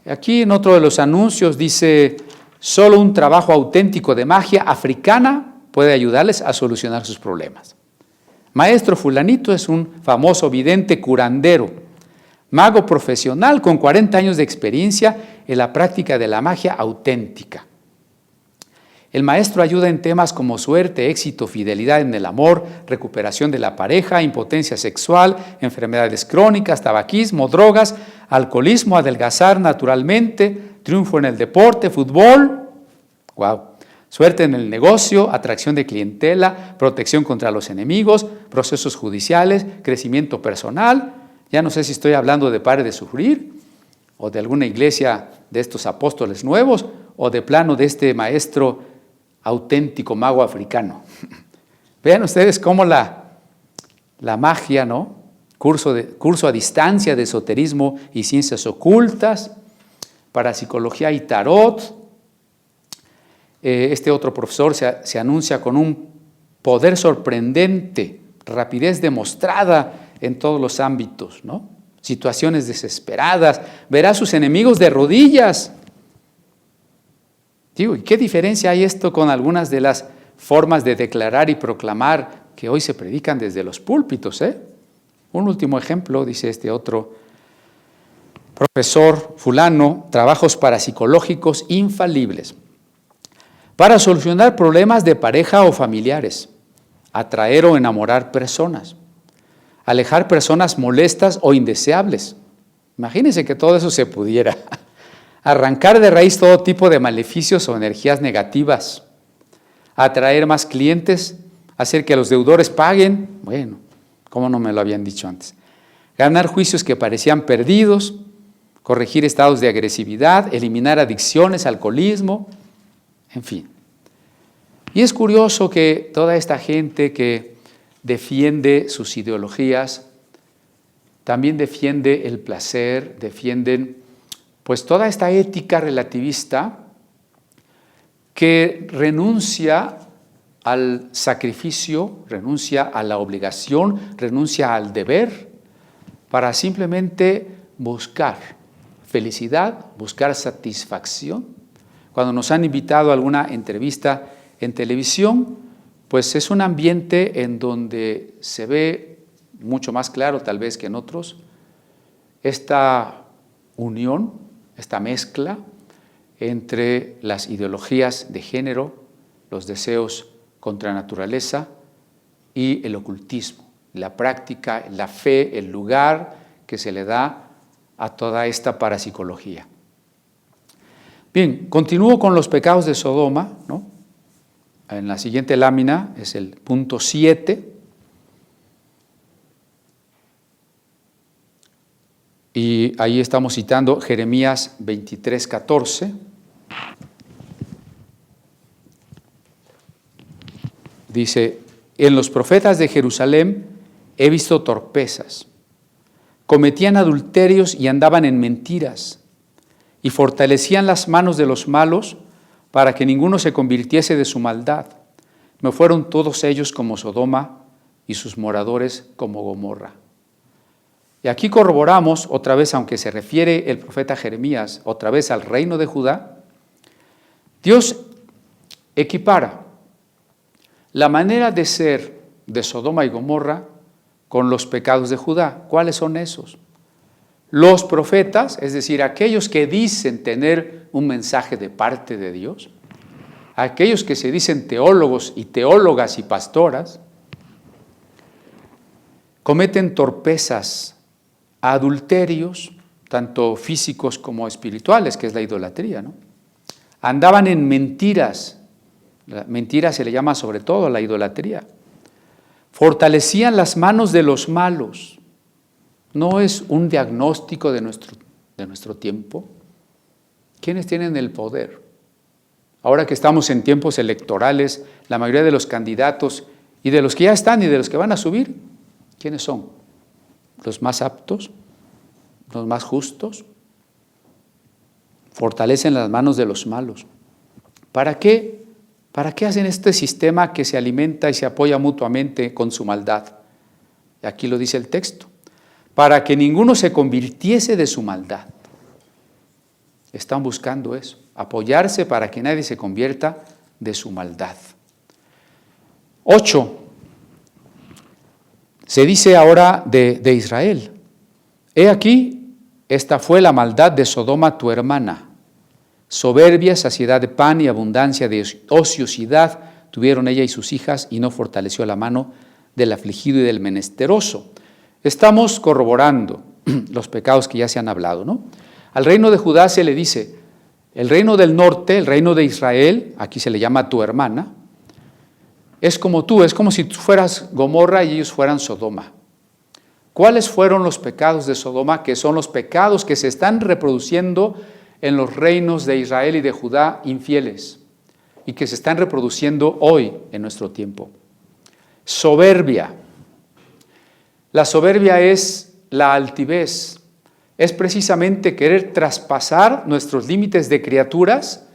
Aquí en otro de los anuncios dice: solo un trabajo auténtico de magia africana puede ayudarles a solucionar sus problemas. Maestro fulanito es un famoso vidente curandero, mago profesional con 40 años de experiencia en la práctica de la magia auténtica. El maestro ayuda en temas como suerte, éxito, fidelidad en el amor, recuperación de la pareja, impotencia sexual, enfermedades crónicas, tabaquismo, drogas, alcoholismo, adelgazar naturalmente, triunfo en el deporte, fútbol, suerte en el negocio, atracción de clientela, protección contra los enemigos, procesos judiciales, crecimiento personal. Ya no sé si estoy hablando de Pare de Sufrir o de alguna iglesia de estos apóstoles nuevos o de plano de este maestro auténtico mago africano. Vean ustedes cómo la magia, ¿no? Curso a distancia de esoterismo y ciencias ocultas, parapsicología y tarot. Este otro profesor se anuncia con un poder sorprendente, rapidez demostrada en todos los ámbitos, ¿no? Situaciones desesperadas, verá a sus enemigos de rodillas. Digo, ¿y qué diferencia hay esto con algunas de las formas de declarar y proclamar que hoy se predican desde los púlpitos? Un último ejemplo, dice este otro profesor fulano: trabajos parapsicológicos infalibles para solucionar problemas de pareja o familiares, atraer o enamorar personas, alejar personas molestas o indeseables. Imagínense que todo eso se pudiera. arrancar de raíz todo tipo de maleficios o energías negativas, atraer más clientes, hacer que los deudores paguen, bueno, ¿cómo no me lo habían dicho antes? Ganar juicios que parecían perdidos, corregir estados de agresividad, eliminar adicciones, alcoholismo, en fin. Y es curioso que toda esta gente que defiende sus ideologías, también defiende el placer, defienden pues toda esta ética relativista que renuncia al sacrificio, renuncia a la obligación, renuncia al deber para simplemente buscar felicidad, buscar satisfacción. Cuando nos han invitado a alguna entrevista en televisión, pues es un ambiente en donde se ve mucho más claro tal vez que en otros esta unión, esta mezcla entre las ideologías de género, los deseos contra la naturaleza y el ocultismo, la práctica, la fe, el lugar que se le da a toda esta parapsicología. Bien, continúo con los pecados de Sodoma, ¿no? En la siguiente lámina es el punto 7. Y ahí estamos citando Jeremías 23:14. Dice, en los profetas de Jerusalén he visto torpezas, cometían adulterios y andaban en mentiras, y fortalecían las manos de los malos para que ninguno se convirtiese de su maldad. Me fueron todos ellos como Sodoma y sus moradores como Gomorra. Y aquí corroboramos otra vez, aunque se refiere el profeta Jeremías otra vez al reino de Judá, Dios equipara la manera de ser de Sodoma y Gomorra con los pecados de Judá. ¿Cuáles son esos? Los profetas, es decir, aquellos que dicen tener un mensaje de parte de Dios, aquellos que se dicen teólogos y teólogas y pastoras, cometen torpezas, adulterios, tanto físicos como espirituales, que es la idolatría, ¿no? Andaban en mentiras. La mentira se le llama sobre todo la idolatría. Fortalecían las manos de los malos. ¿No es un diagnóstico de nuestro tiempo? ¿Quiénes tienen el poder? Ahora que estamos en tiempos electorales, la mayoría de los candidatos y de los que ya están y de los que van a subir, ¿quiénes son? ¿Los más aptos? ¿Los más justos? Fortalecen las manos de los malos. ¿Para qué? ¿Para qué hacen este sistema que se alimenta y se apoya mutuamente con su maldad? Y aquí lo dice el texto. Para que ninguno se convirtiese de su maldad. Están buscando eso, apoyarse para que nadie se convierta de su maldad. 8. Se dice ahora de Israel. He aquí, esta fue la maldad de Sodoma tu hermana. Soberbia, saciedad de pan y abundancia de ociosidad tuvieron ella y sus hijas, y no fortaleció la mano del afligido y del menesteroso. Estamos corroborando los pecados que ya se han hablado, ¿no? Al reino de Judá se le dice, el reino del norte, el reino de Israel, aquí se le llama tu hermana, es como tú, es como si tú fueras Gomorra y ellos fueran Sodoma. ¿Cuáles fueron los pecados de Sodoma? Que son los pecados que se están reproduciendo en los reinos de Israel y de Judá infieles y que se están reproduciendo hoy en nuestro tiempo. Soberbia. La soberbia es la altivez, es precisamente querer traspasar nuestros límites de criaturas,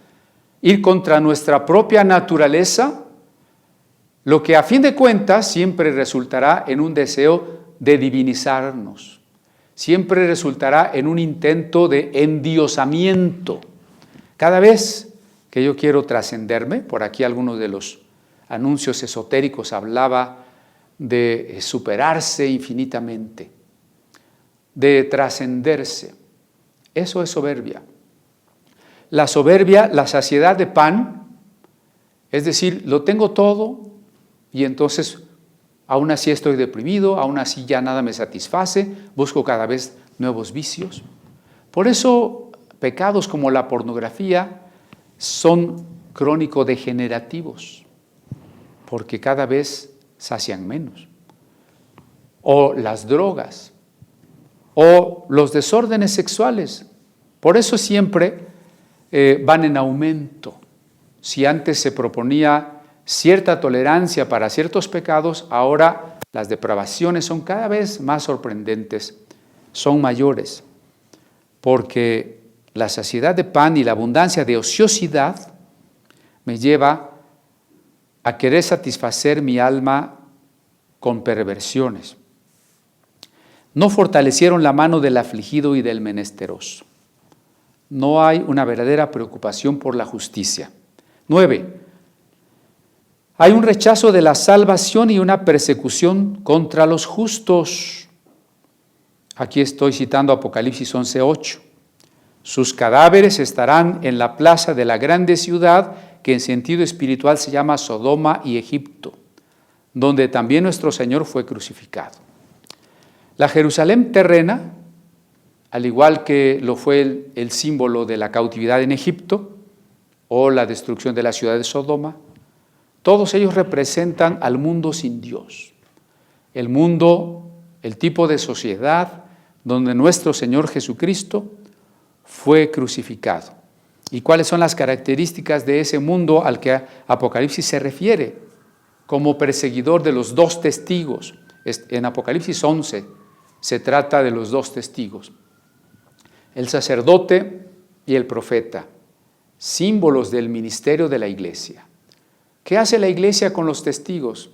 ir contra nuestra propia naturaleza, lo que a fin de cuentas siempre resultará en un deseo de divinizarnos, siempre resultará en un intento de endiosamiento. Cada vez que yo quiero trascenderme, por aquí algunos de los anuncios esotéricos hablaba de superarse infinitamente, de trascenderse. Eso es soberbia. La soberbia, la saciedad de pan, es decir, lo tengo todo y entonces aún así estoy deprimido, aún así ya nada me satisface, busco cada vez nuevos vicios. Por eso pecados como la pornografía son crónico-degenerativos, porque cada vez sacian menos. O las drogas, o los desórdenes sexuales. Por eso siempre van en aumento. Si antes se proponía cierta tolerancia para ciertos pecados, ahora las depravaciones son cada vez más sorprendentes, son mayores, porque la saciedad de pan y la abundancia de ociosidad me lleva a querer satisfacer mi alma con perversiones. No fortalecieron la mano del afligido y del menesteroso. No hay una verdadera preocupación por la justicia. 9. Hay un rechazo de la salvación y una persecución contra los justos. Aquí estoy citando Apocalipsis 11:8. Sus cadáveres estarán en la plaza de la grande ciudad, que en sentido espiritual se llama Sodoma y Egipto, donde también nuestro Señor fue crucificado. La Jerusalén terrena, al igual que lo fue el símbolo de la cautividad en Egipto o la destrucción de la ciudad de Sodoma, todos ellos representan al mundo sin Dios. El mundo, el tipo de sociedad donde nuestro Señor Jesucristo fue crucificado. ¿Y cuáles son las características de ese mundo al que Apocalipsis se refiere como perseguidor de los dos testigos? En Apocalipsis 11 se trata de los dos testigos, el sacerdote y el profeta, símbolos del ministerio de la iglesia. ¿Qué hace la iglesia con los testigos?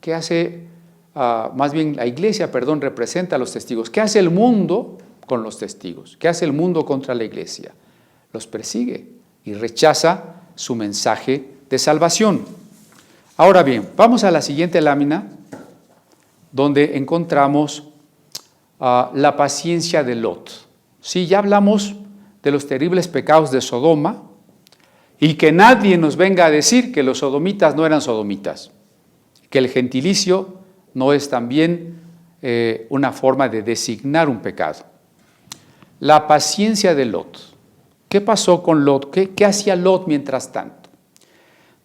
¿Qué hace, la iglesia, representa a los testigos? ¿Qué hace el mundo con los testigos? ¿Qué hace el mundo contra la iglesia? Los persigue y rechaza su mensaje de salvación. Ahora bien, vamos a la siguiente lámina, donde encontramos la paciencia de Lot. Sí, ya hablamos de los terribles pecados de Sodoma, y que nadie nos venga a decir que los sodomitas no eran sodomitas, que el gentilicio no es también una forma de designar un pecado. La paciencia de Lot. ¿Qué pasó con Lot? ¿Qué hacía Lot mientras tanto?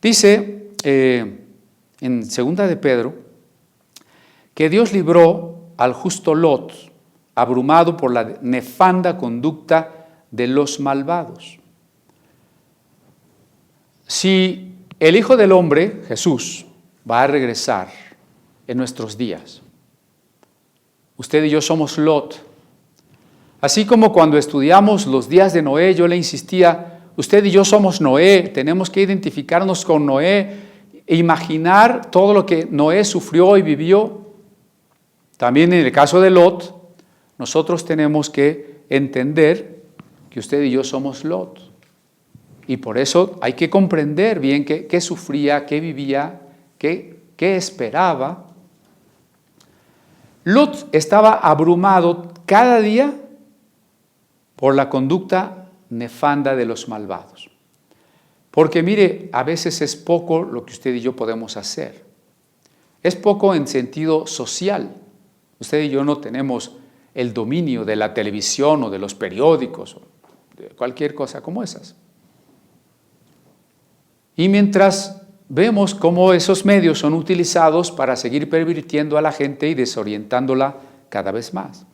Dice en 2 de Pedro que Dios libró al justo Lot, abrumado por la nefanda conducta de los malvados. Si el Hijo del Hombre, Jesús, va a regresar en nuestros días, usted y yo somos Lot. Así como cuando estudiamos los días de Noé, yo le insistía, usted y yo somos Noé, tenemos que identificarnos con Noé e imaginar todo lo que Noé sufrió y vivió. También en el caso de Lot, nosotros tenemos que entender que usted y yo somos Lot. Y por eso hay que comprender bien qué sufría, qué vivía, qué esperaba. Lot estaba abrumado cada día por la conducta nefanda de los malvados. Porque mire, a veces es poco lo que usted y yo podemos hacer. Es poco en sentido social. Usted y yo no tenemos el dominio de la televisión o de los periódicos o de cualquier cosa como esas. Y mientras vemos cómo esos medios son utilizados para seguir pervirtiendo a la gente y desorientándola cada vez más.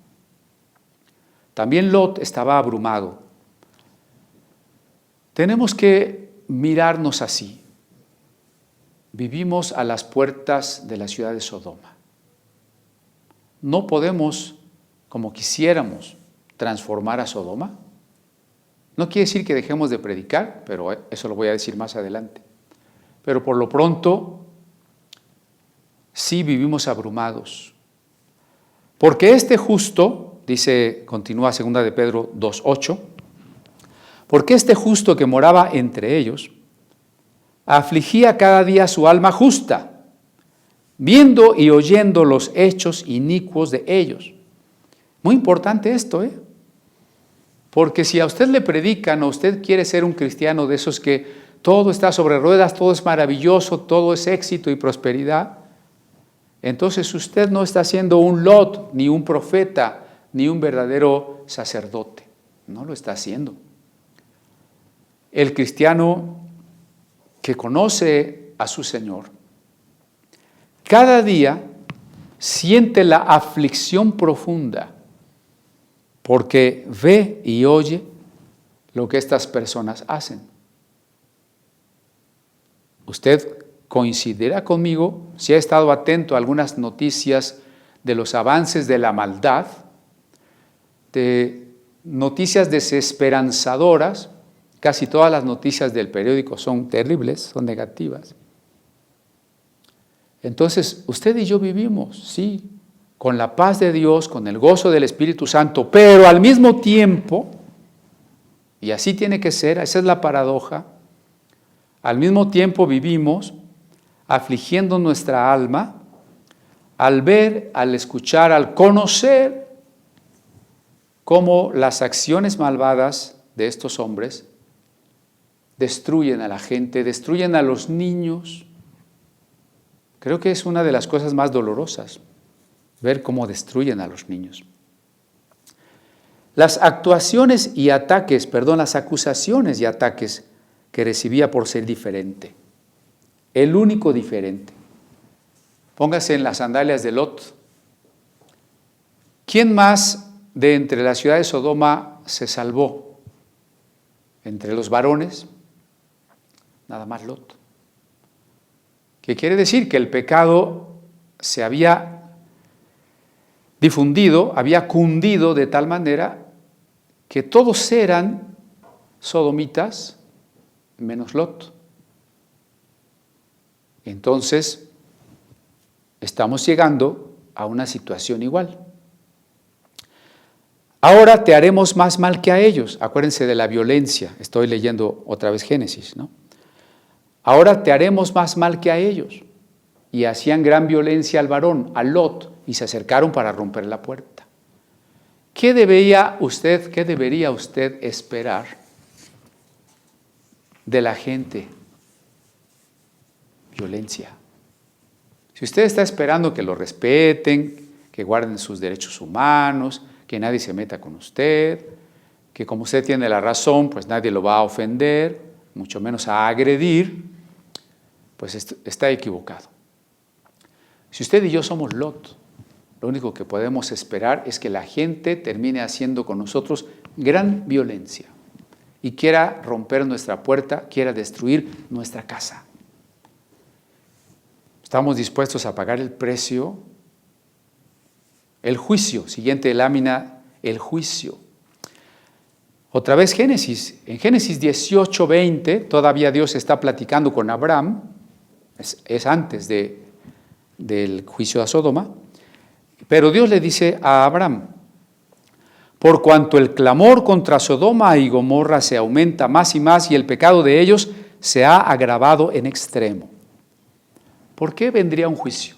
También Lot estaba abrumado. Tenemos que mirarnos así. Vivimos a las puertas de la ciudad de Sodoma. No podemos, como quisiéramos, transformar a Sodoma. No quiere decir que dejemos de predicar, pero eso lo voy a decir más adelante. Pero por lo pronto, sí vivimos abrumados. Porque este justo, continúa 2 de Pedro 2:8, porque este justo que moraba entre ellos, afligía cada día su alma justa, viendo y oyendo los hechos inicuos de ellos. Muy importante esto, Porque si a usted le predican o usted quiere ser un cristiano de esos que todo está sobre ruedas, todo es maravilloso, todo es éxito y prosperidad, entonces usted no está siendo un Lot, ni un profeta, ni un verdadero sacerdote. No lo está haciendo. el cristiano que conoce a su Señor, cada día siente la aflicción profunda porque ve y oye lo que estas personas hacen. Usted coincidirá conmigo, si ha estado atento a algunas noticias de los avances de la maldad, de noticias desesperanzadoras. Casi todas las noticias del periódico son terribles, son negativas. Entonces, usted y yo vivimos, sí, con la paz de Dios, con el gozo del Espíritu Santo, pero al mismo tiempo, y así tiene que ser, esa es la paradoja, al mismo tiempo vivimos afligiendo nuestra alma al ver, al escuchar, al conocer cómo las acciones malvadas de estos hombres destruyen a la gente, destruyen a los niños. Creo que es una de las cosas más dolorosas, ver cómo destruyen a los niños. Las acusaciones y ataques que recibía por ser diferente. El único diferente. Póngase en las sandalias de Lot. ¿Quién más de entre la ciudad de Sodoma se salvó? Entre los varones, nada más Lot. ¿Qué quiere decir? Que el pecado se había difundido, había cundido de tal manera que todos eran sodomitas, menos Lot. Entonces, estamos llegando a una situación igual. Ahora te haremos más mal que a ellos. Acuérdense de la violencia. Estoy leyendo otra vez Génesis, ¿no? Ahora te haremos más mal que a ellos. Y hacían gran violencia al varón, a Lot, y se acercaron para romper la puerta. ¿Qué debería usted esperar de la gente? Violencia. Si usted está esperando que lo respeten, que guarden sus derechos humanos, que nadie se meta con usted, que como usted tiene la razón, pues nadie lo va a ofender, mucho menos a agredir, pues está equivocado. Si usted y yo somos Lot, lo único que podemos esperar es que la gente termine haciendo con nosotros gran violencia y quiera romper nuestra puerta, quiera destruir nuestra casa. Estamos dispuestos a pagar el precio, el juicio. Siguiente lámina, el juicio. Otra vez Génesis. En Génesis 18:20, todavía Dios está platicando con Abraham, es antes del juicio a Sodoma, pero Dios le dice a Abraham: por cuanto el clamor contra Sodoma y Gomorra se aumenta más y más y el pecado de ellos se ha agravado en extremo. ¿Por qué vendría un juicio?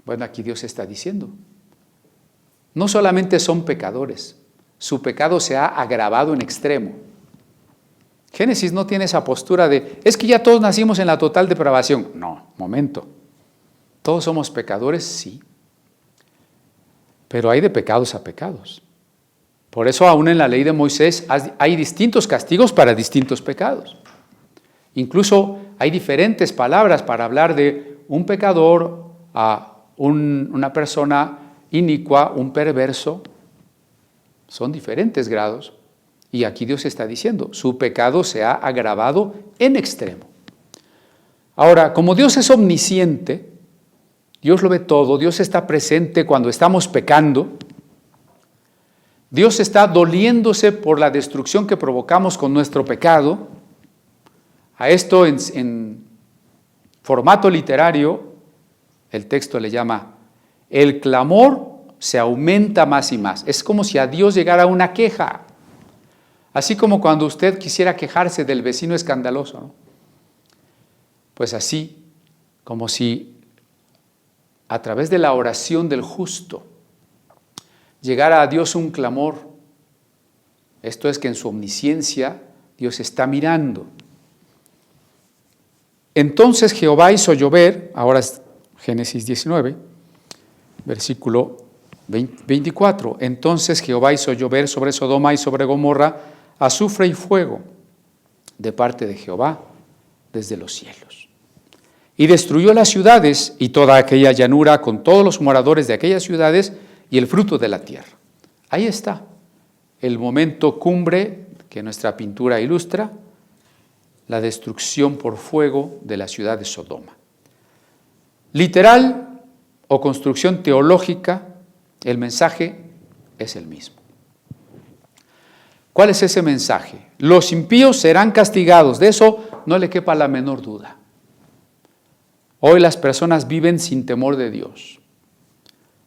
Bueno, aquí Dios está diciendo, no solamente son pecadores, su pecado se ha agravado en extremo. Génesis no tiene esa postura de, es que ya todos nacimos en la total depravación. No, momento. Todos somos pecadores, sí. Pero hay de pecados a pecados. Por eso aún en la ley de Moisés hay distintos castigos para distintos pecados. Incluso hay diferentes palabras para hablar de un pecador, a una persona inicua, un perverso. Son diferentes grados. Y aquí Dios está diciendo, su pecado se ha agravado en extremo. Ahora, como Dios es omnisciente, Dios lo ve todo, Dios está presente cuando estamos pecando, Dios está doliéndose por la destrucción que provocamos con nuestro pecado. A esto en formato literario, el texto le llama, el clamor se aumenta más y más. Es como si a Dios llegara una queja. Así como cuando usted quisiera quejarse del vecino escandaloso, ¿no? Pues así, como si a través de la oración del justo llegara a Dios un clamor. Esto es que en su omnisciencia Dios está mirando. Entonces Jehová hizo llover, ahora es Génesis 19, versículo 24. Entonces Jehová hizo llover sobre Sodoma y sobre Gomorra azufre y fuego de parte de Jehová desde los cielos. Y destruyó las ciudades y toda aquella llanura con todos los moradores de aquellas ciudades y el fruto de la tierra. Ahí está el momento cumbre que nuestra pintura ilustra, la destrucción por fuego de la ciudad de Sodoma. Literal o construcción teológica, el mensaje es el mismo. ¿Cuál es ese mensaje? Los impíos serán castigados, de eso no le quepa la menor duda. Hoy las personas viven sin temor de Dios.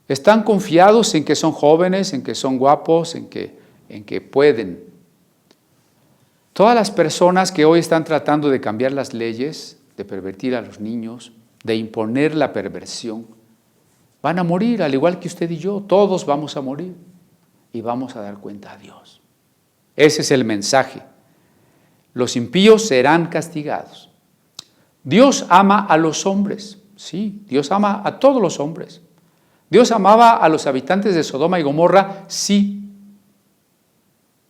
Están confiados en que son jóvenes, en que son guapos, en que pueden. Todas las personas que hoy están tratando de cambiar las leyes, de pervertir a los niños, de imponer la perversión, van a morir, al igual que usted y yo. Todos vamos a morir y vamos a dar cuenta a Dios. Ese es el mensaje. Los impíos serán castigados. Dios ama a los hombres, sí, Dios ama a todos los hombres. Dios amaba a los habitantes de Sodoma y Gomorra, sí.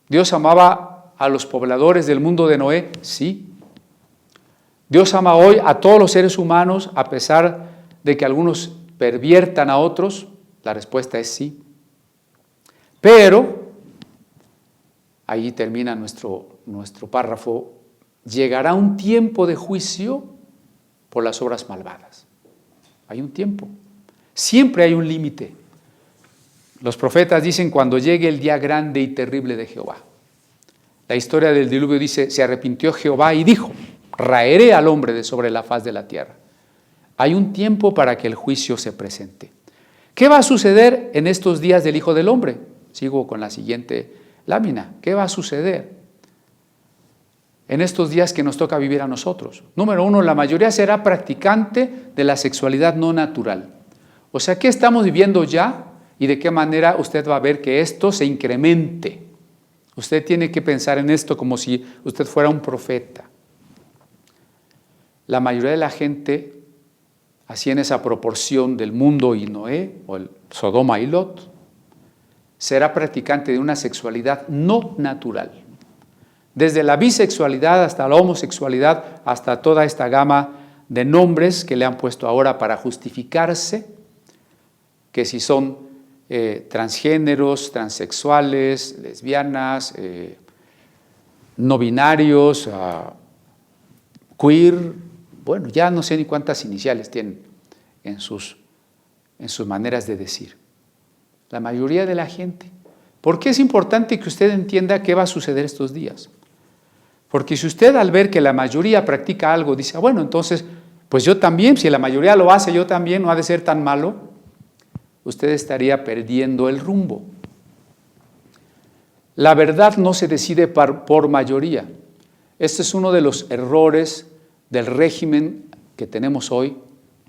Dios amaba a los pobladores del mundo de Noé, sí. Dios ama hoy a todos los seres humanos, a pesar de que algunos perviertan a otros, la respuesta es sí. Pero, ahí termina nuestro párrafo, llegará un tiempo de juicio por las obras malvadas. Hay un tiempo. Siempre hay un límite. Los profetas dicen cuando llegue el día grande y terrible de Jehová. La historia del diluvio dice, se arrepintió Jehová y dijo, raeré al hombre de sobre la faz de la tierra. Hay un tiempo para que el juicio se presente. ¿Qué va a suceder en estos días del Hijo del Hombre? Sigo con la siguiente lámina. ¿Qué va a suceder en estos días que nos toca vivir a nosotros? Número 1, la mayoría será practicante de la sexualidad no natural. O sea, ¿qué estamos viviendo ya y de qué manera usted va a ver que esto se incremente? Usted tiene que pensar en esto como si usted fuera un profeta. La mayoría de la gente, así en esa proporción del mundo y Noé, o el Sodoma y Lot, será practicante de una sexualidad no natural. Desde la bisexualidad hasta la homosexualidad, hasta toda esta gama de nombres que le han puesto ahora para justificarse, que si son transgéneros, transexuales, lesbianas, no binarios, queer, bueno, ya no sé ni cuántas iniciales tienen en sus maneras de decir. La mayoría de la gente. ¿Por qué es importante que usted entienda qué va a suceder estos días? Porque si usted al ver que la mayoría practica algo, dice, bueno, entonces, pues yo también, si la mayoría lo hace, yo también, no ha de ser tan malo, usted estaría perdiendo el rumbo. La verdad no se decide por mayoría. Este es uno de los errores del régimen que tenemos hoy,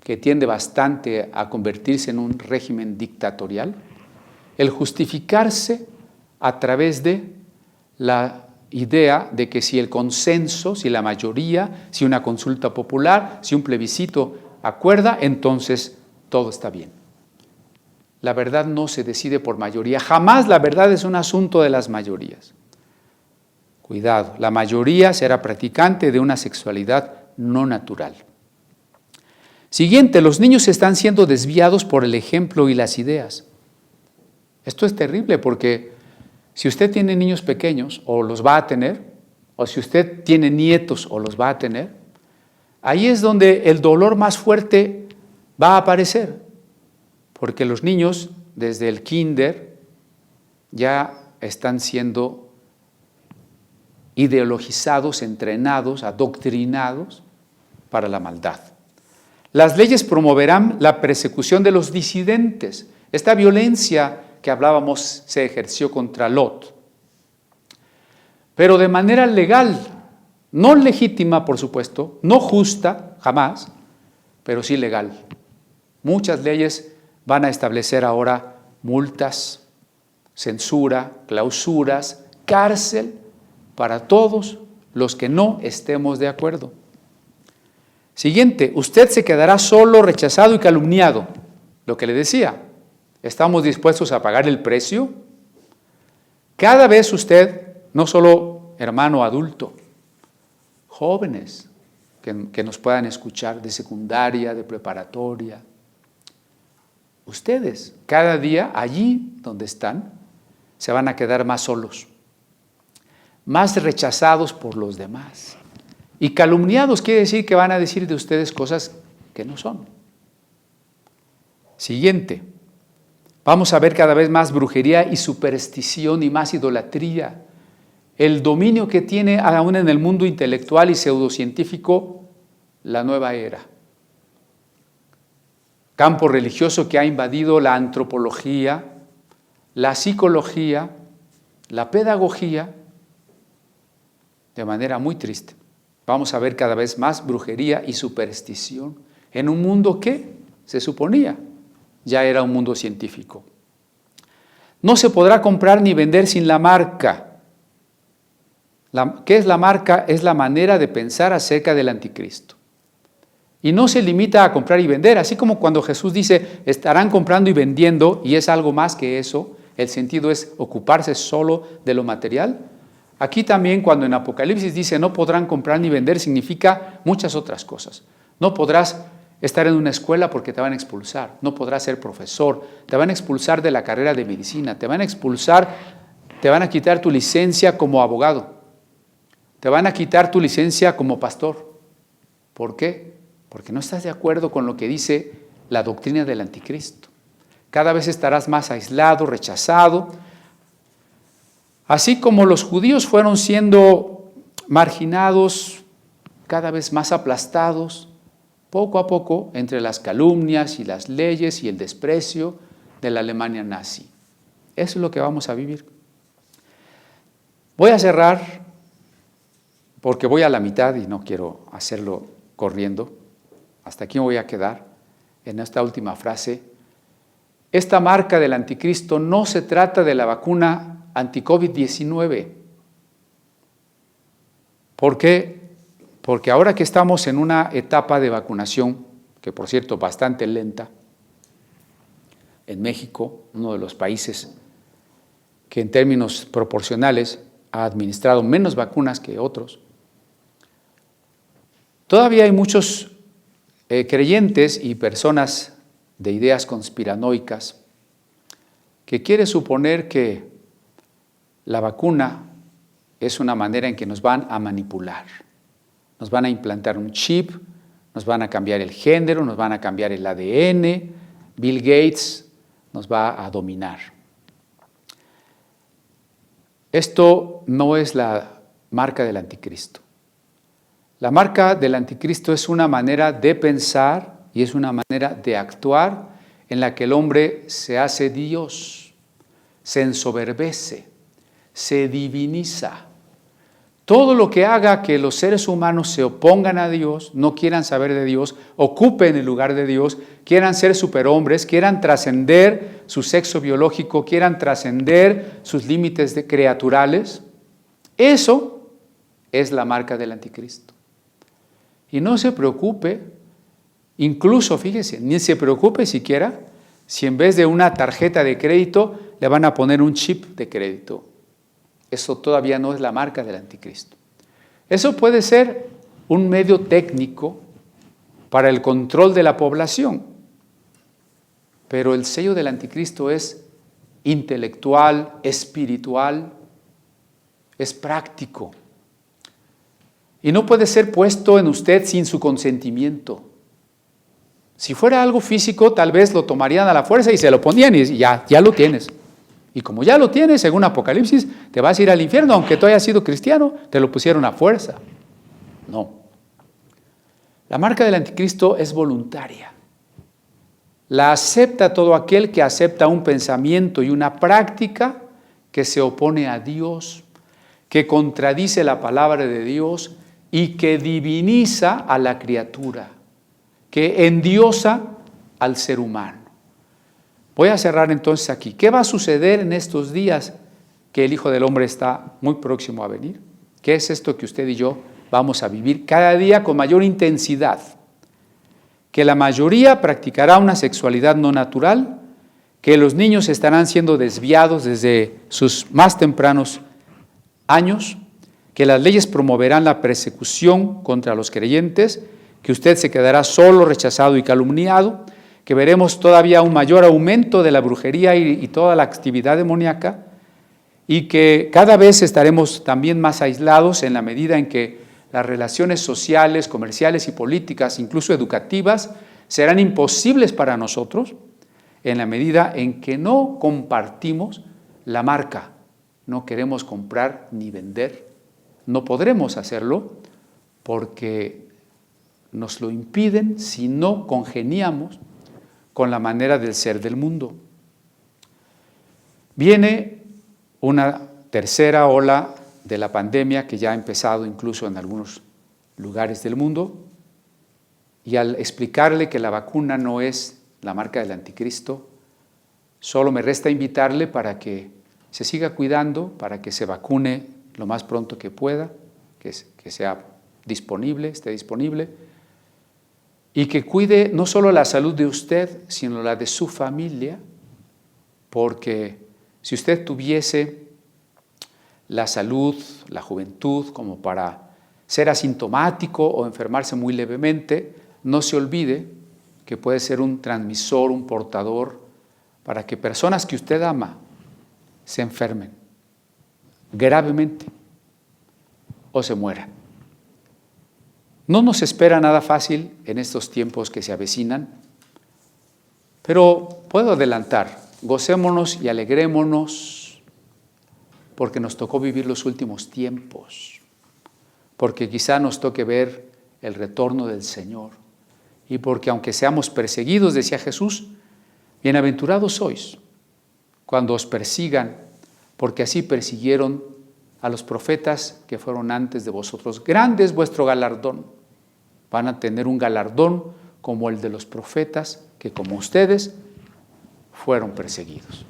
que tiende bastante a convertirse en un régimen dictatorial, el justificarse a través de la idea de que si el consenso, si la mayoría, si una consulta popular, si un plebiscito acuerda, entonces todo está bien. La verdad no se decide por mayoría, jamás la verdad es un asunto de las mayorías. Cuidado, la mayoría será practicante de una sexualidad no natural. Siguiente, los niños están siendo desviados por el ejemplo y las ideas. Esto es terrible porque si usted tiene niños pequeños o los va a tener, o si usted tiene nietos o los va a tener, ahí es donde el dolor más fuerte va a aparecer, porque los niños desde el kinder ya están siendo ideologizados, entrenados, adoctrinados para la maldad. Las leyes promoverán la persecución de los disidentes. Esta violencia que hablábamos se ejerció contra Lot, pero de manera legal, no legítima, por supuesto, no justa, jamás, pero sí legal. Muchas leyes van a establecer ahora multas, censura, clausuras, cárcel para todos los que no estemos de acuerdo. Siguiente, usted se quedará solo, rechazado y calumniado. Lo que le decía, ¿estamos dispuestos a pagar el precio? Cada vez usted, no solo hermano adulto, jóvenes que nos puedan escuchar, de secundaria, de preparatoria. Ustedes, cada día, allí donde están, se van a quedar más solos, más rechazados por los demás. Y calumniados quiere decir que van a decir de ustedes cosas que no son. Siguiente. Vamos a ver cada vez más brujería y superstición y más idolatría. El dominio que tiene aún en el mundo intelectual y pseudocientífico la nueva era. Campo religioso que ha invadido la antropología, la psicología, la pedagogía, de manera muy triste. Vamos a ver cada vez más brujería y superstición en un mundo que se suponía ya era un mundo científico. No se podrá comprar ni vender sin la marca. ¿Qué es la marca? Es la manera de pensar acerca del anticristo. Y no se limita a comprar y vender, así como cuando Jesús dice, estarán comprando y vendiendo, y es algo más que eso, el sentido es ocuparse solo de lo material. Aquí también cuando en Apocalipsis dice, no podrán comprar ni vender, significa muchas otras cosas. No podrás estar en una escuela porque te van a expulsar, no podrás ser profesor, te van a expulsar de la carrera de medicina, te van a expulsar, te van a quitar tu licencia como abogado, te van a quitar tu licencia como pastor. ¿Por qué? Porque no estás de acuerdo con lo que dice la doctrina del anticristo. Cada vez estarás más aislado, rechazado. Así como los judíos fueron siendo marginados, cada vez más aplastados, poco a poco, entre las calumnias y las leyes y el desprecio de la Alemania nazi. Eso es lo que vamos a vivir. Voy a cerrar, porque voy a la mitad y no quiero hacerlo corriendo. Hasta aquí me voy a quedar en esta última frase. Esta marca del anticristo no se trata de la vacuna anti-COVID-19. ¿Por qué? Porque ahora que estamos en una etapa de vacunación, que por cierto bastante lenta, en México, uno de los países que en términos proporcionales ha administrado menos vacunas que otros, todavía hay muchos creyentes y personas de ideas conspiranoicas que quieren suponer que la vacuna es una manera en que nos van a manipular. Nos van a implantar un chip, nos van a cambiar el género, nos van a cambiar el ADN, Bill Gates nos va a dominar. Esto no es la marca del anticristo. La marca del anticristo es una manera de pensar y es una manera de actuar en la que el hombre se hace Dios, se ensoberbece, se diviniza. Todo lo que haga que los seres humanos se opongan a Dios, no quieran saber de Dios, ocupen el lugar de Dios, quieran ser superhombres, quieran trascender su sexo biológico, quieran trascender sus límites criaturales, eso es la marca del anticristo. Y no se preocupe, incluso fíjese, ni se preocupe siquiera si en vez de una tarjeta de crédito le van a poner un chip de crédito. Eso todavía no es la marca del anticristo. Eso puede ser un medio técnico para el control de la población, pero el sello del anticristo es intelectual, espiritual, es práctico. Y no puede ser puesto en usted sin su consentimiento. Si fuera algo físico, tal vez lo tomarían a la fuerza y se lo ponían y ya lo tienes. Y como ya lo tienes, según Apocalipsis, te vas a ir al infierno, aunque tú hayas sido cristiano, te lo pusieron a fuerza. No. La marca del anticristo es voluntaria. La acepta todo aquel que acepta un pensamiento y una práctica que se opone a Dios, que contradice la palabra de Dios y que diviniza a la criatura, que endiosa al ser humano. Voy a cerrar entonces aquí. ¿Qué va a suceder en estos días que el Hijo del Hombre está muy próximo a venir? ¿Qué es esto que usted y yo vamos a vivir cada día con mayor intensidad? Que la mayoría practicará una sexualidad no natural, que los niños estarán siendo desviados desde sus más tempranos años, que las leyes promoverán la persecución contra los creyentes, que usted se quedará solo, rechazado y calumniado, que veremos todavía un mayor aumento de la brujería y toda la actividad demoníaca, y que cada vez estaremos también más aislados en la medida en que las relaciones sociales, comerciales y políticas, incluso educativas, serán imposibles para nosotros en la medida en que no compartimos la marca. No queremos comprar ni vender. No podremos hacerlo porque nos lo impiden si no congeniamos con la manera del ser del mundo. Viene una tercera ola de la pandemia que ya ha empezado incluso en algunos lugares del mundo, y al explicarle que la vacuna no es la marca del anticristo, solo me resta invitarle para que se siga cuidando, para que se vacune lo más pronto que pueda, que sea disponible, esté disponible, y que cuide no solo la salud de usted, sino la de su familia, porque si usted tuviese la salud, la juventud, como para ser asintomático o enfermarse muy levemente, no se olvide que puede ser un transmisor, un portador, para que personas que usted ama se enfermen gravemente o se mueran. No nos espera nada fácil en estos tiempos que se avecinan, pero puedo adelantar, gocémonos y alegrémonos porque nos tocó vivir los últimos tiempos, porque quizá nos toque ver el retorno del Señor, y porque aunque seamos perseguidos, decía Jesús, bienaventurados sois cuando os persigan, porque así persiguieron a los profetas que fueron antes de vosotros. Grande es vuestro galardón. Van a tener un galardón como el de los profetas que como ustedes fueron perseguidos.